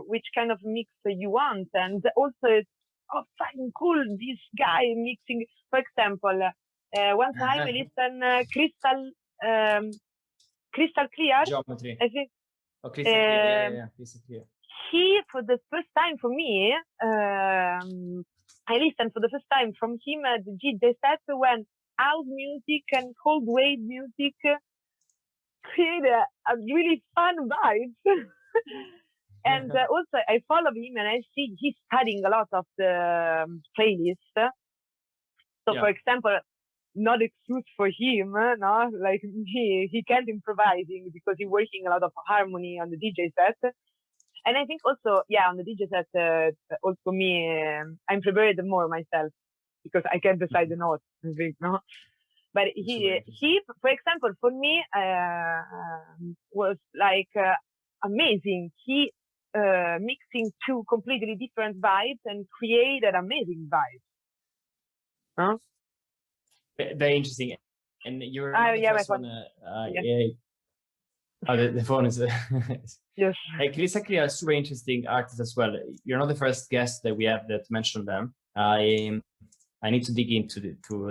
which kind of mix you want, and also it's fucking cool. This guy mixing, for example, one time I listened Crystal Clear. Geometry. I think. Oh, Crystal Clear. Yeah, Crystal Clear. He, for the first time for me, I listened for the first time from him the DJ set when house music and cold wave music create a really fun vibes. And also I follow him and I see he's studying a lot of the playlist. So for example, not excuse for him, no, like he can't improvising because he's working a lot of harmony on the DJ set. And I think also, on the DJ set, also me, I'm prepared more myself because I can decide the notes, I think, no? But he, for example, for me, was like amazing. He mixing two completely different vibes and created amazing vibes. Huh? Very interesting. And you're my first phone. The phone is yes. Like exactly a super interesting artist as well. You're not the first guest that we have that mentioned them. I need to dig into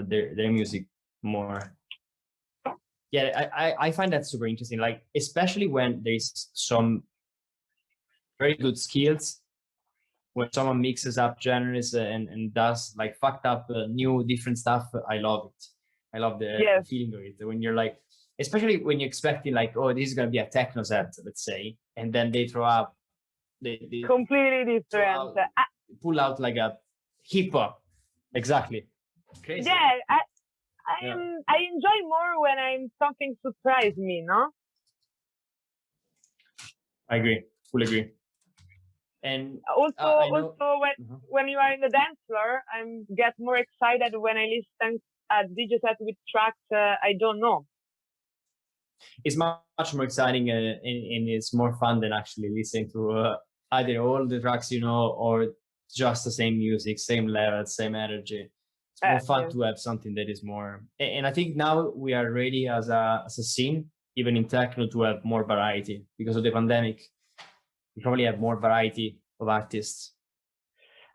their music more. Yeah, I find that super interesting. Like especially when there's some very good skills, when someone mixes up genres and does like fucked up new different stuff. I love it. I love the feeling of it when you're like, especially when you're expecting like, oh, this is gonna be a techno set, let's say, and then they throw up, they completely different. Pull out like a hip hop. Exactly. Crazy. Yeah, I enjoy more when something surprise me, no? I agree. Fully agree. And also when you are in the dance floor, I get more excited when I listen a DJ set with tracks I don't know. It's much more exciting and it's more fun than actually listening to either all the tracks you know or just the same music, same level, same energy. It's more fun Yes. to have something that is more. And I think now we are ready as a scene, even in techno, to have more variety because of the pandemic. We probably have more variety of artists.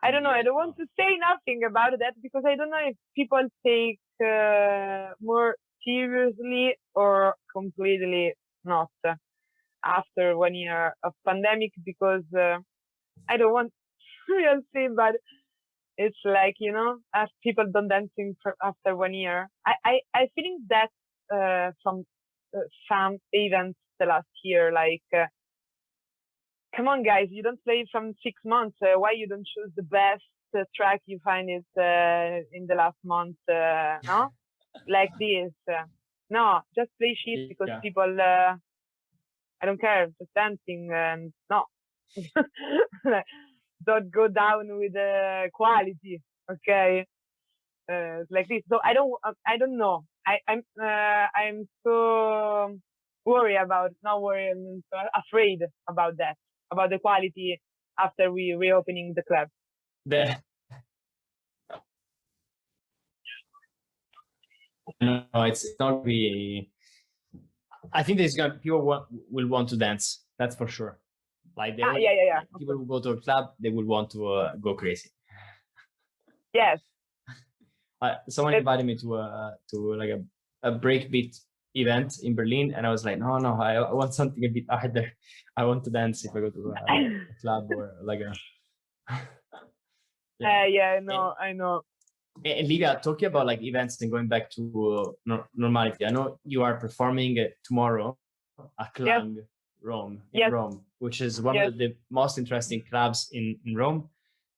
I don't know. I don't want to say nothing about that because I don't know if people take more seriously or completely not after 1 year of pandemic, because I don't want to say, but it's like, you know, as people don't dancing after 1 year. I feeling that from some events the last year, like, come on, guys, you don't play from 6 months. Why you don't choose the best track you find it in the last month? No, like this. No, just play shit because people. I don't care, just dancing and no. Don't go down with the quality, okay? Like this. So I don't know. I'm so worried about, not worried, I'm so afraid about that, about the quality after we reopening the club. No, it's not really. I think there's gonna people will want to dance. That's for sure. Like yeah. People who go to a club, they will want to go crazy. Yes. Someone invited me to like a breakbeat event in Berlin, and I was like, no, I want something a bit harder. I want to dance if I go to a club or like a. Yeah, I know. And Livia, talking about like events and going back to normality, I know you are performing tomorrow at Clang Rome in Rome, which is one of the most interesting clubs in Rome.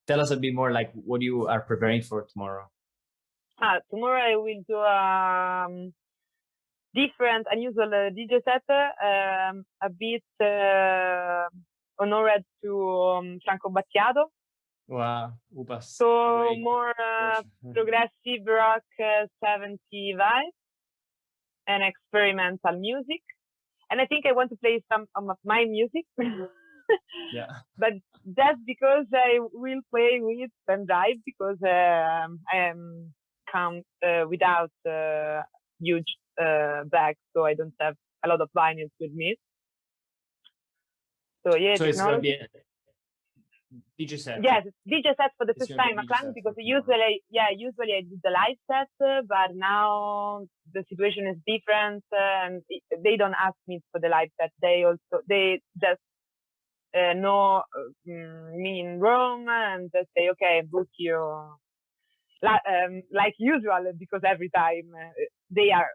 Tell us a bit more, like what you are preparing for tomorrow. Tomorrow I will do different, unusual DJ set, a bit honored to Franco Battiato. Wow, so more progressive rock 70 vibes and experimental music. And I think I want to play some of my music. Yeah. But that's because I will play with pendrive because I am come without huge bag, so I don't have a lot of vinyls with me. So yeah, so it's gonna be a DJ set. Yes, DJ set for the first time at Clang, because usually I do the live set, but now the situation is different, and they don't ask me for the live set. They just know me in Rome and just say, okay, book you like usual, because every time they are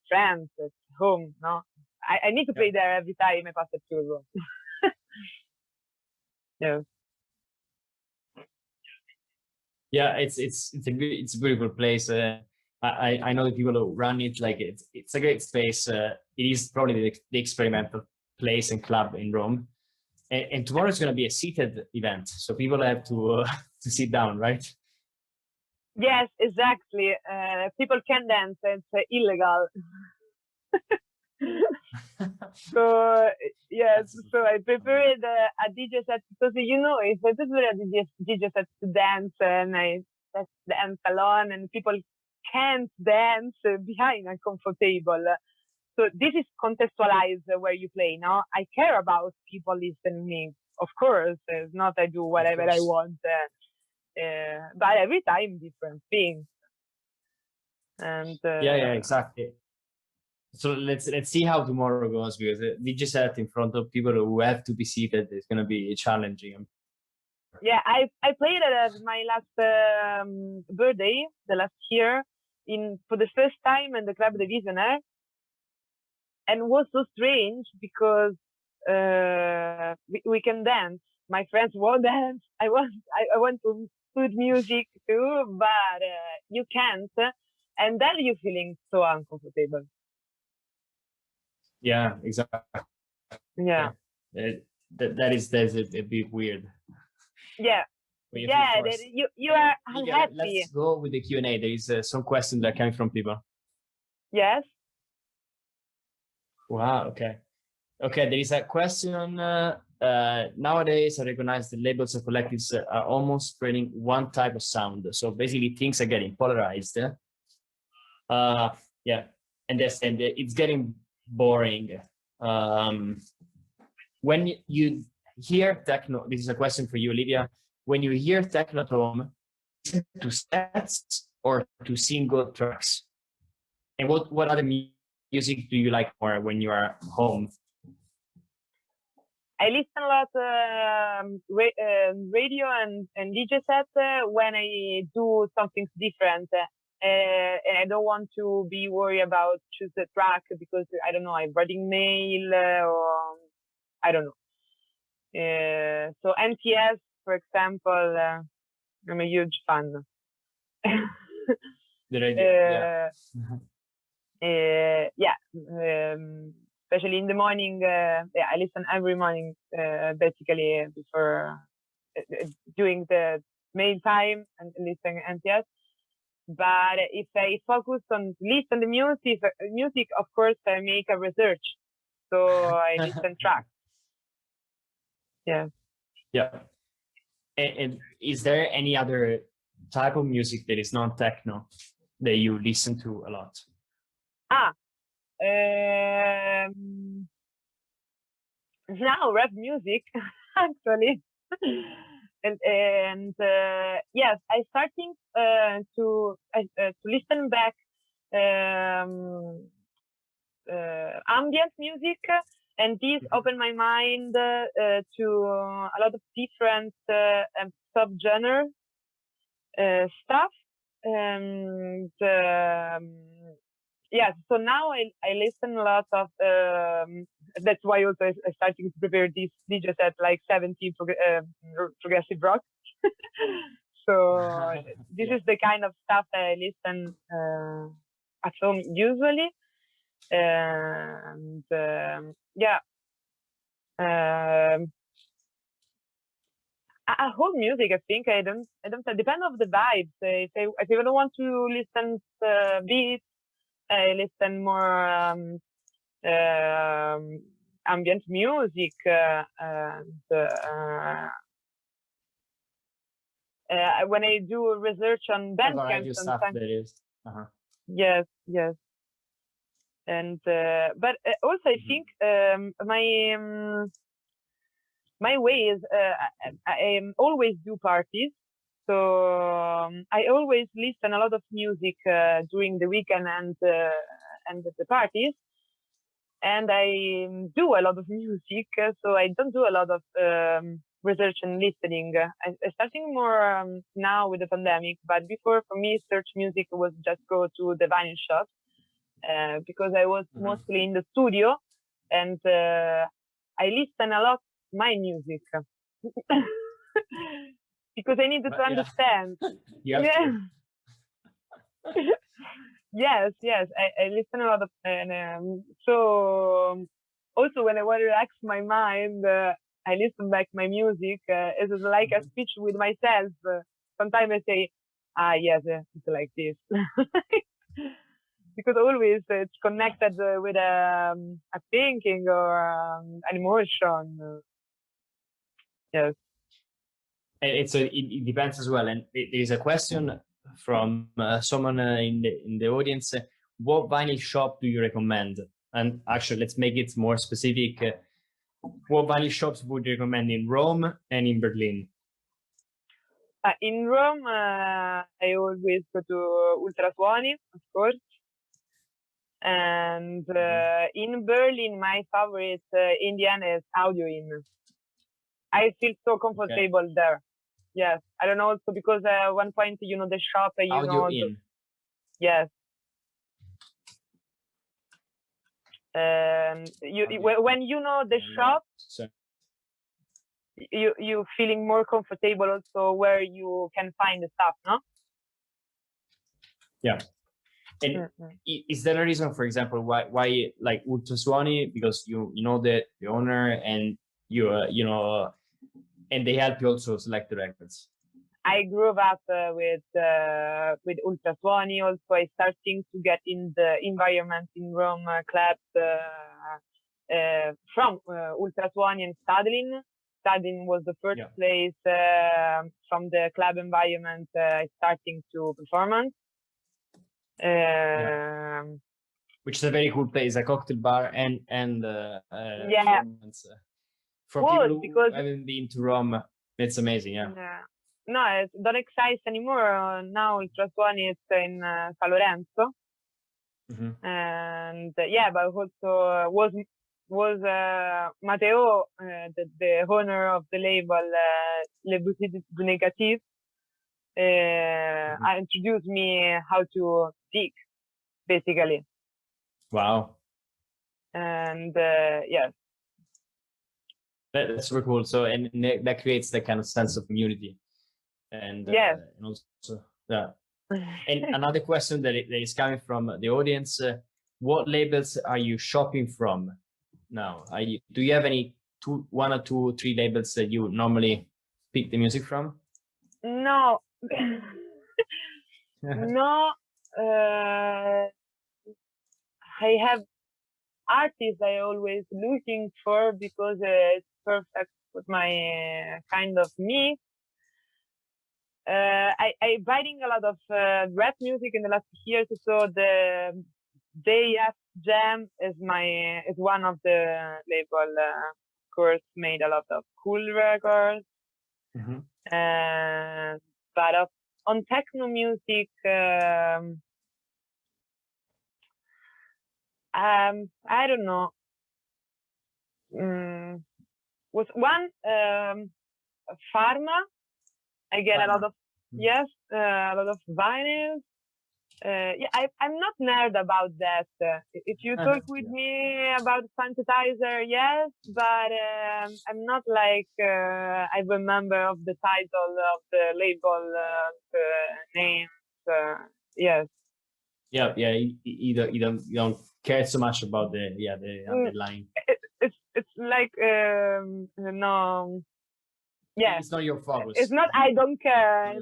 friends at home. No, I need to play there every time I pass it through Rome. Yeah. Yeah, it's a beautiful place. I know the people who run it. Like it's a great space. It is probably the experimental place and club in Rome. And tomorrow is going to be a seated event, so people have to sit down, right? Yes, exactly. People can dance. It's illegal. So yes, so I prepared a DJ set because if I prepare a DJ set to dance and I just dance alone and people can't dance behind a comfort table. So this is contextualized where you play. Now I care about people listening me. Of course, it's not I do whatever I want, but every time different things. And yeah, exactly. So let's see how tomorrow goes, because the DJ set in front of people who have to be seated is going to be challenging. Yeah, I played it at my last birthday, the last year, for the first time in the Club de Visionnaire, and it was so strange because we can dance. My friends won't dance. I want to put music too, but you can't, and then you're feeling so uncomfortable. Yeah, exactly. Yeah. That's a bit weird. Yeah. Yeah, you are unhappy. Let's go with the Q&A. There is some questions that are coming from people. Yes. Wow. Okay. There is a question. Nowadays, I recognize the labels and collectives are almost spreading one type of sound. So basically, things are getting polarized. Yeah, and it's getting boring. When you hear techno, this is a question for you, Livia. When you hear techno at home, listen to sets or to single tracks? And what other music do you like more when you are home? I listen a lot radio and DJ set when I do something different. And I don't want to be worried about choose the track because I don't know, I'm writing mail or I don't know. So NTS, for example, I'm a huge fan. Especially in the morning. I listen every morning, basically before doing the main time and listening NTS. But if I focus on listen the music, of course, I make a research. So I listen tracks. Yeah. And is there any other type of music that is not techno that you listen to a lot? Now rap music, actually. and yes, I starting to listen back ambient music, and this opened my mind to a lot of different subgenre stuff. And yes, so now I listen a lot of. That's why also I starting to prepare this DJ set like 70 progressive rock. So this is the kind of stuff that I listen at home usually. And whole music, I think I don't depend on the vibes. If I don't want to listen beats, I listen more ambient music when I do research on Bandcamp sometimes. Yes. And but also I think my way is I always do parties, so I always listen a lot of music during the weekend and the parties, and I do a lot of music, so I don't do a lot of research and listening. I'm starting more now with the pandemic, but before for me search music was just go to the vinyl shop because I was mostly in the studio, and I listen a lot my music because I needed to understand. Yes, I listen a lot of, and so also when I want to relax my mind, I listen back my music. It is like a speech with myself. Sometimes I say, yes, it's like this. Because always it's connected with a thinking or an emotion. Yes. And so it depends as well. And there is a question from someone in the audience. What vinyl shop do you recommend? And actually, let's make it more specific. What vinyl shops would you recommend in Rome and in Berlin? In Rome, I always go to Ultrasuoni, of course. And in Berlin, my favorite Indian is Audio In. I feel so comfortable there. Yes, I don't know, also because at one point, the shop, Audio In. Yes. When you know the shop, you feeling more comfortable also where you can find the stuff, no? Yeah. And is there a reason, for example, why like Ultrasuoni? Because you know the owner, and you know, and they help you also select the records. I grew up with Ultrasuoni. Also, I starting to get in the environment in Rome clubs from Ultrasuoni and Stadlin. Stadlin was the first place from the club environment starting to performance. Which is a very cool place, a cocktail bar and for people who haven't been to Rome, it's amazing. No, it don't exist anymore. Now Ultrasuoni is in San Lorenzo, and but also was Matteo, the owner of the label Le Boutique du Négatif, introduced me how to dig, basically. Wow. And that's super cool. So, and that creates that kind of sense of community. And and also, And another question that is coming from the audience: what labels are you shopping from now? Do you have any one or two, three labels that you normally pick the music from? No, no. I have artists I always looking for because it's perfect with my kind of me. I writing a lot of rap music in the last years, so the JF Jam is one of the label. Of course, made a lot of cool records. But on techno music, I don't know. Was one Pharma. I get a lot of a lot of vinyls. I'm not nerd about that. If you talk with me about synthesizer, yes, but I'm not like I remember of the title of the label, names. Yes. Yeah. You don't care so much about the underlying. It's like no. Yeah, it's not your focus. It's not. I don't care.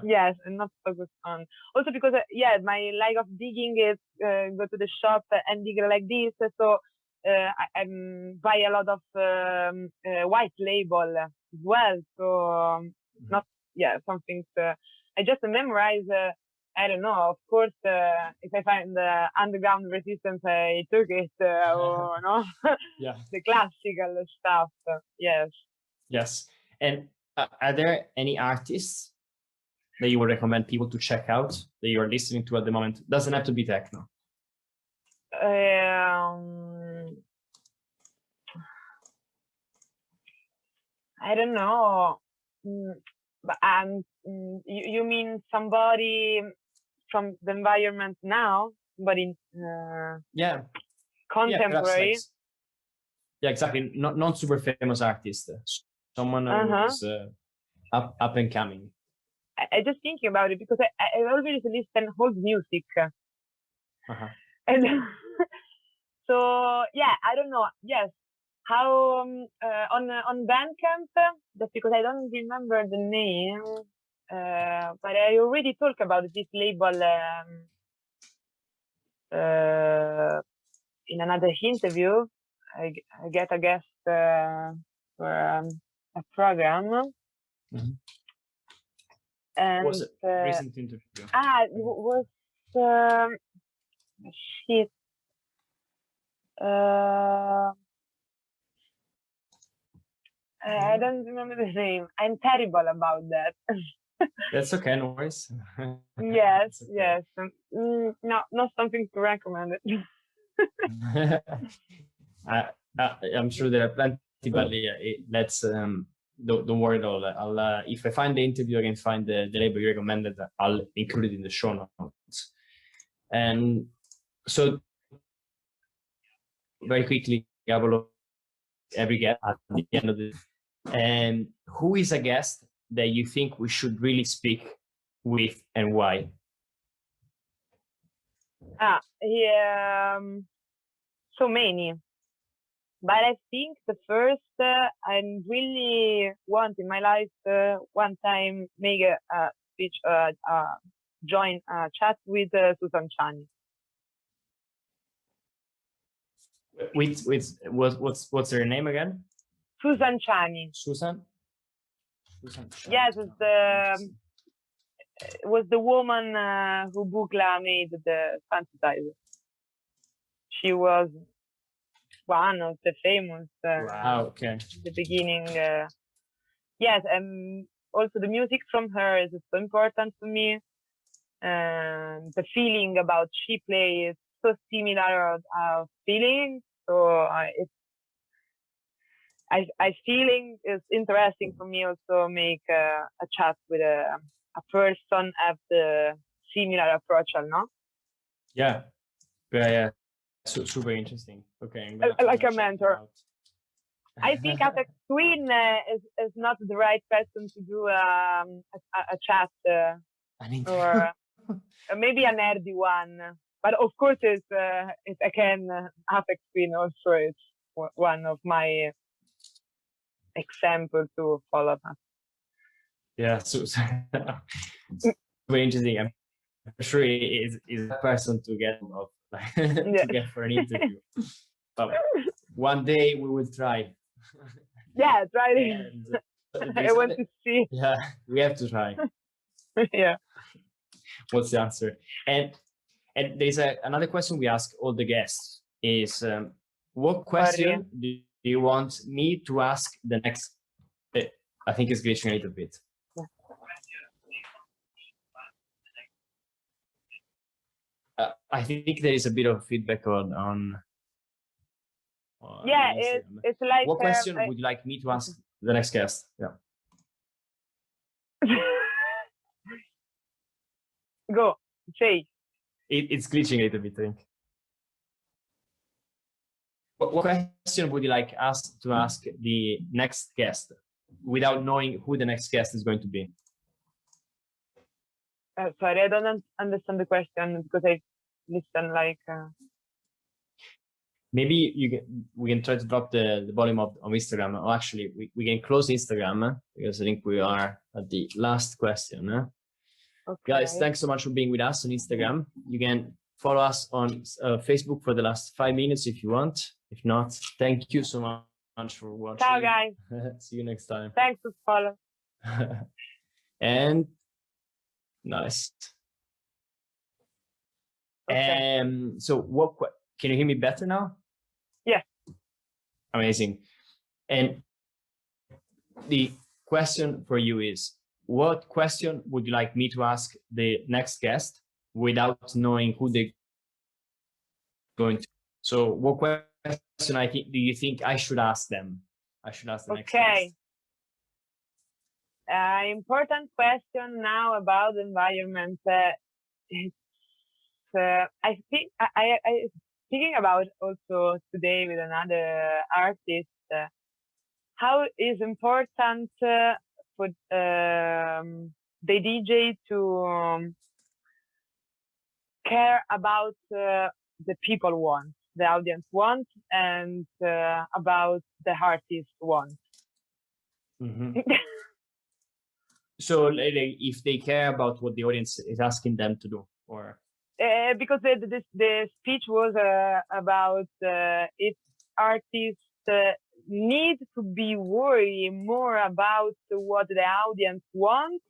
Yes, I'm not focused on. Also because my like of digging is go to the shop and dig like this. So I buy a lot of white label as well. So not something. I just memorize. I don't know. Of course, if I find the underground resistance, I took it or no. The classical stuff. Yes. Yes. And are there any artists that you would recommend people to check out that you're listening to at the moment? Doesn't have to be techno. I don't know. But you mean somebody from the environment now, but in contemporary? Yeah, exactly. Not super famous artist. Someone who's up and coming. I just thinking about it because I always listen whole music, and so I don't know. Yes, how on Bandcamp? Just because I don't remember the name, but I already talked about this label in another interview. I get a guest for a program. And was it recent interview? It was shit. I don't remember the name. I'm terrible about that. That's okay, no worries. Yes, yes. No, not something to recommend it. I'm sure there are plenty, but let's don't worry at all. I'll if I find the interview, I can find the label you recommended. I'll include it in the show notes. And so, very quickly, Gabolo, every guest at the end of the. And who is a guest that you think we should really speak with, and why? So many. But I think the first I really want in my life one time make a speech, join a chat with Susan Chani. What's her name again? Susan Chani. Susan. Yes, it was the woman who Bukla made the synthesizer. She was one of the famous. Wow. Okay. The beginning. Yes, also the music from her is so important to me. The feeling about she plays so similar feeling. So I feeling is interesting for me also make a chat with a person have the similar approach, no? Yeah. Yeah. So super interesting. Okay. Like a mentor. I think as a queen is not the right person to do a chat or maybe a nerdy one. But of course, it's I can Apex Queen also. It's one of my examples to follow. Yeah, so very interesting. I'm sure is a person to get to get for an interview. But one day we will try. Yeah, try it. I want to see. Yeah, we have to try. Yeah. What's the answer? And there's another question we ask all the guests is what question do you want me to ask the next? I think it's glitching a little bit. I think there is a bit of feedback on yeah, it's like what question would you like me to ask the next guest? Yeah. Go, say. It's glitching a little bit, I think. What question would you like us to ask the next guest without knowing who the next guest is going to be? Sorry, I don't understand the question because I listen like. Maybe we can try to drop the volume on Instagram. Or actually, we can close Instagram because I think we are at the last question. Okay. Guys, thanks so much for being with us on Instagram. You can follow us on Facebook for the last 5 minutes if you want. If not, thank you so much for watching. Ciao, guys. See you next time. Thanks for following. And nice. Okay. So what? Can you hear me better now? Yeah. Amazing. And the question for you is, what question would you like me to ask the next guest without knowing who they're going to? So what question do you think I should ask them? I should ask the next guest. Important question now about the environment. I think I thinking about also today with another artist, how is important for the DJ to care about the people want, the audience want, and about the artist want. Mm-hmm. So if they care about what the audience is asking them to do, or because the speech was about if artists need to be worried more about what the audience wants,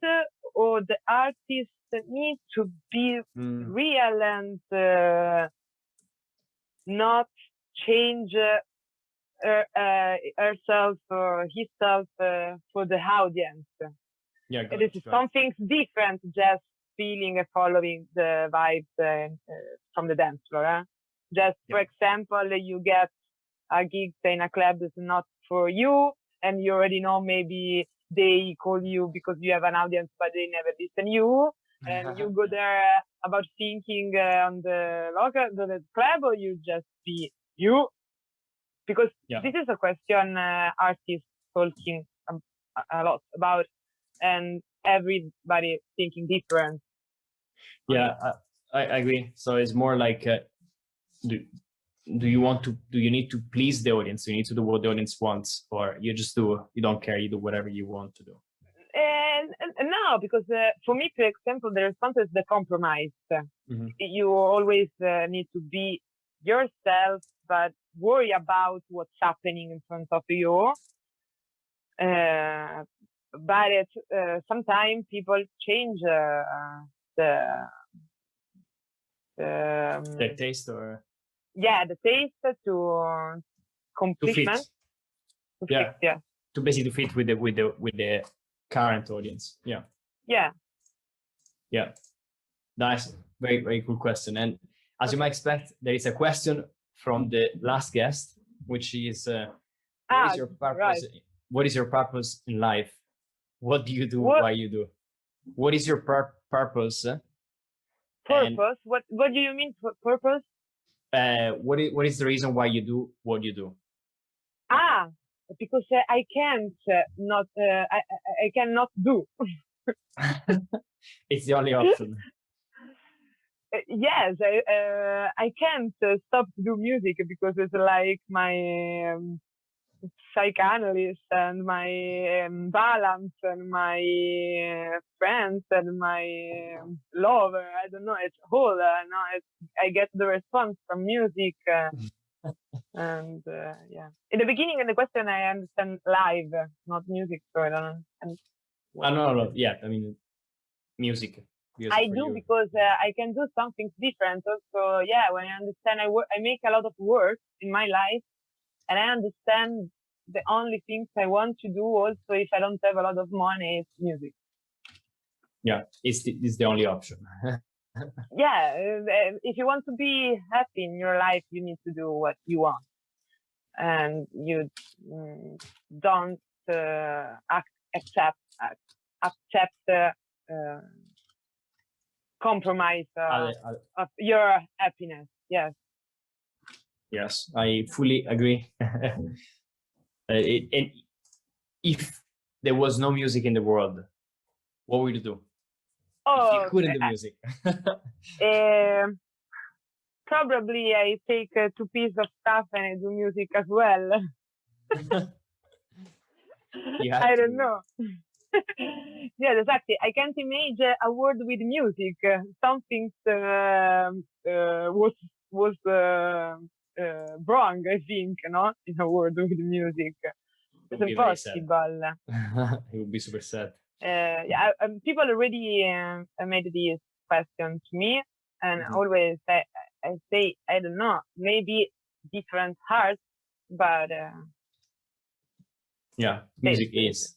or the artist need to be real and not change herself or himself for the audience. Yeah, it is something different, just feeling and following the vibes from the dance floor. Just for example, you get a gig in a club that's not for you, and you already know maybe they call you because you have an audience, but they never listen you, and you go there about thinking on the club, or you just be you, because this is a question artists talking a lot about, and everybody thinking different. Yeah, I agree. So it's more like do you need to please the audience? Do you need to do what the audience wants, or you don't care, you do whatever you want to do? No, because for me, for example, the response is the compromise. Mm-hmm. You always need to be yourself, but worry about what's happening in front of you. But sometimes people change their taste, or the taste to complement. To basically fit with the current audience. Yeah. Nice, very, very cool question. And as you might expect, there is a question from the last guest, which is what is your purpose? Right. What is your purpose in life? What do you do? Why you do? What is your purpose? Purpose? What do you mean purpose? What is the reason why you do what you do? Because I can't I cannot do. It's the only option. Yes, I can't stop to do music because it's like my psychoanalyst and my balance and my friends and my lover. I don't know. It's whole. I get the response from music. And in the beginning of the question, I understand live, not music. So I don't understand. No. Yeah, I mean, music. I do because I can do something different. Also, when I understand, I make a lot of work in my life, and I understand the only things I want to do. Also, if I don't have a lot of money, it's music. Yeah, it's the only option. If you want to be happy in your life, you need to do what you want, and you don't accept compromise of your happiness. Yes, I fully agree. And if there was no music in the world, what would you do? If you couldn't do music. Probably I take 2 pieces of stuff and I do music as well. I don't know. Yeah, exactly. I can't imagine a word with music. Something was wrong, I think, no? In a word with music. It's impossible. It would be super sad. People already made this question to me, and always I say, I don't know, maybe different hearts, but music is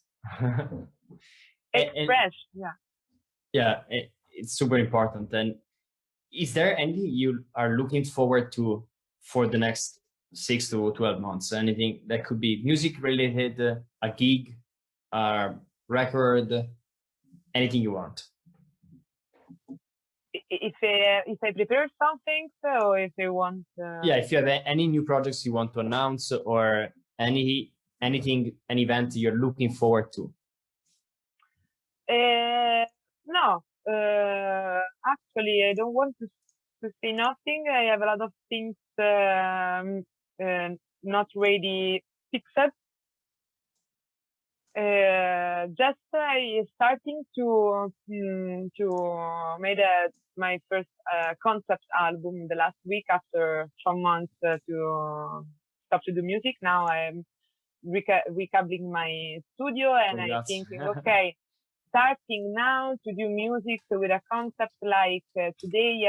express. It's super important. And is there anything you are looking forward to for the next 6 to 12 months? Anything that could be music related, a gig, a record, anything you want? If I prepare something, so if I want, if you have any new projects you want to announce, or an event you're looking forward to. No, actually, I don't want to say nothing. I have a lot of things not ready fixed. Just I starting to made my first concept album the last week after some months to stop to do music. Now I'm recabbling my studio, and I'm thinking, okay, starting now to do music with a concept like today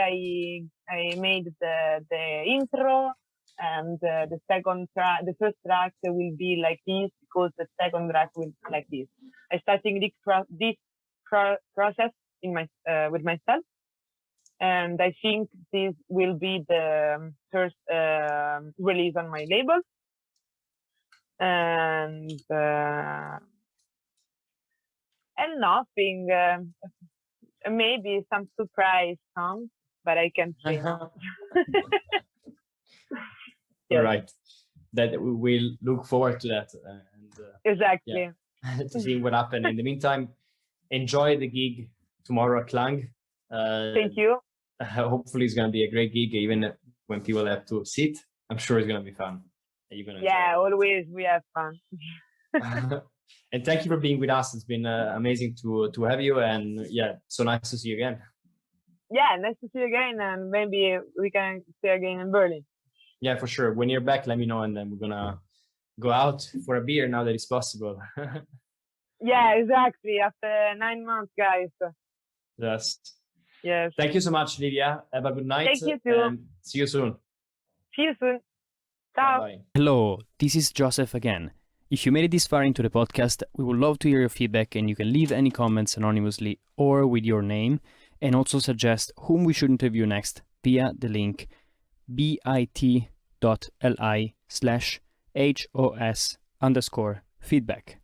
I made the intro. And the first track will be like this, because the second track will be like this. I'm starting this process with myself, and I think this will be the first release on my label. And nothing. Maybe some surprise comes, but I can't say no. Yes. Right, that we will look forward to that, and exactly to see what happens. In the meantime, enjoy the gig tomorrow at Klang. Thank you. Hopefully it's going to be a great gig, even when people have to sit I'm sure it's gonna be fun. You're gonna Yeah, always we have fun. And thank you for being with us. It's been amazing to have you, and yeah, so nice to see you again. Yeah, nice to see you again, and maybe we can see you again in Berlin. Yeah, for sure. When you're back, let me know, and then we're gonna go out for a beer now that it's possible. Yeah, exactly. After 9 months, guys. Yes. Yes. Thank you so much, Livia. Have a good night. Thank you too. And see you soon. See you soon. Ciao. Bye. Hello, this is Joseph again. If you made it this far into the podcast, we would love to hear your feedback, and you can leave any comments anonymously or with your name, and also suggest whom we should interview next via the link bit.ly/HOS_feedback.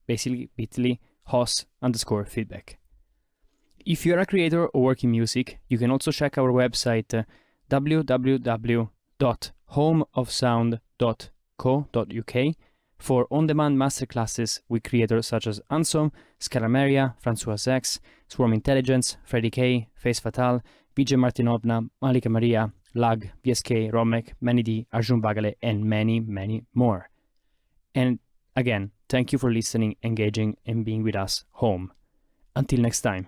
Basically, bit.ly HOS_feedback. If you're a creator or work in music, you can also check our website www.homeofsound.co.uk for on-demand masterclasses with creators such as Ansom, Scarameria, François X, Swarm Intelligence, Freddie K, Face Fatal, Vijay Martinovna, Malika Maria, Lag, VSK, Romek, Manny D, Arjun Bagale, and many, many more. And again, thank you for listening, engaging, and being with us home. Until next time.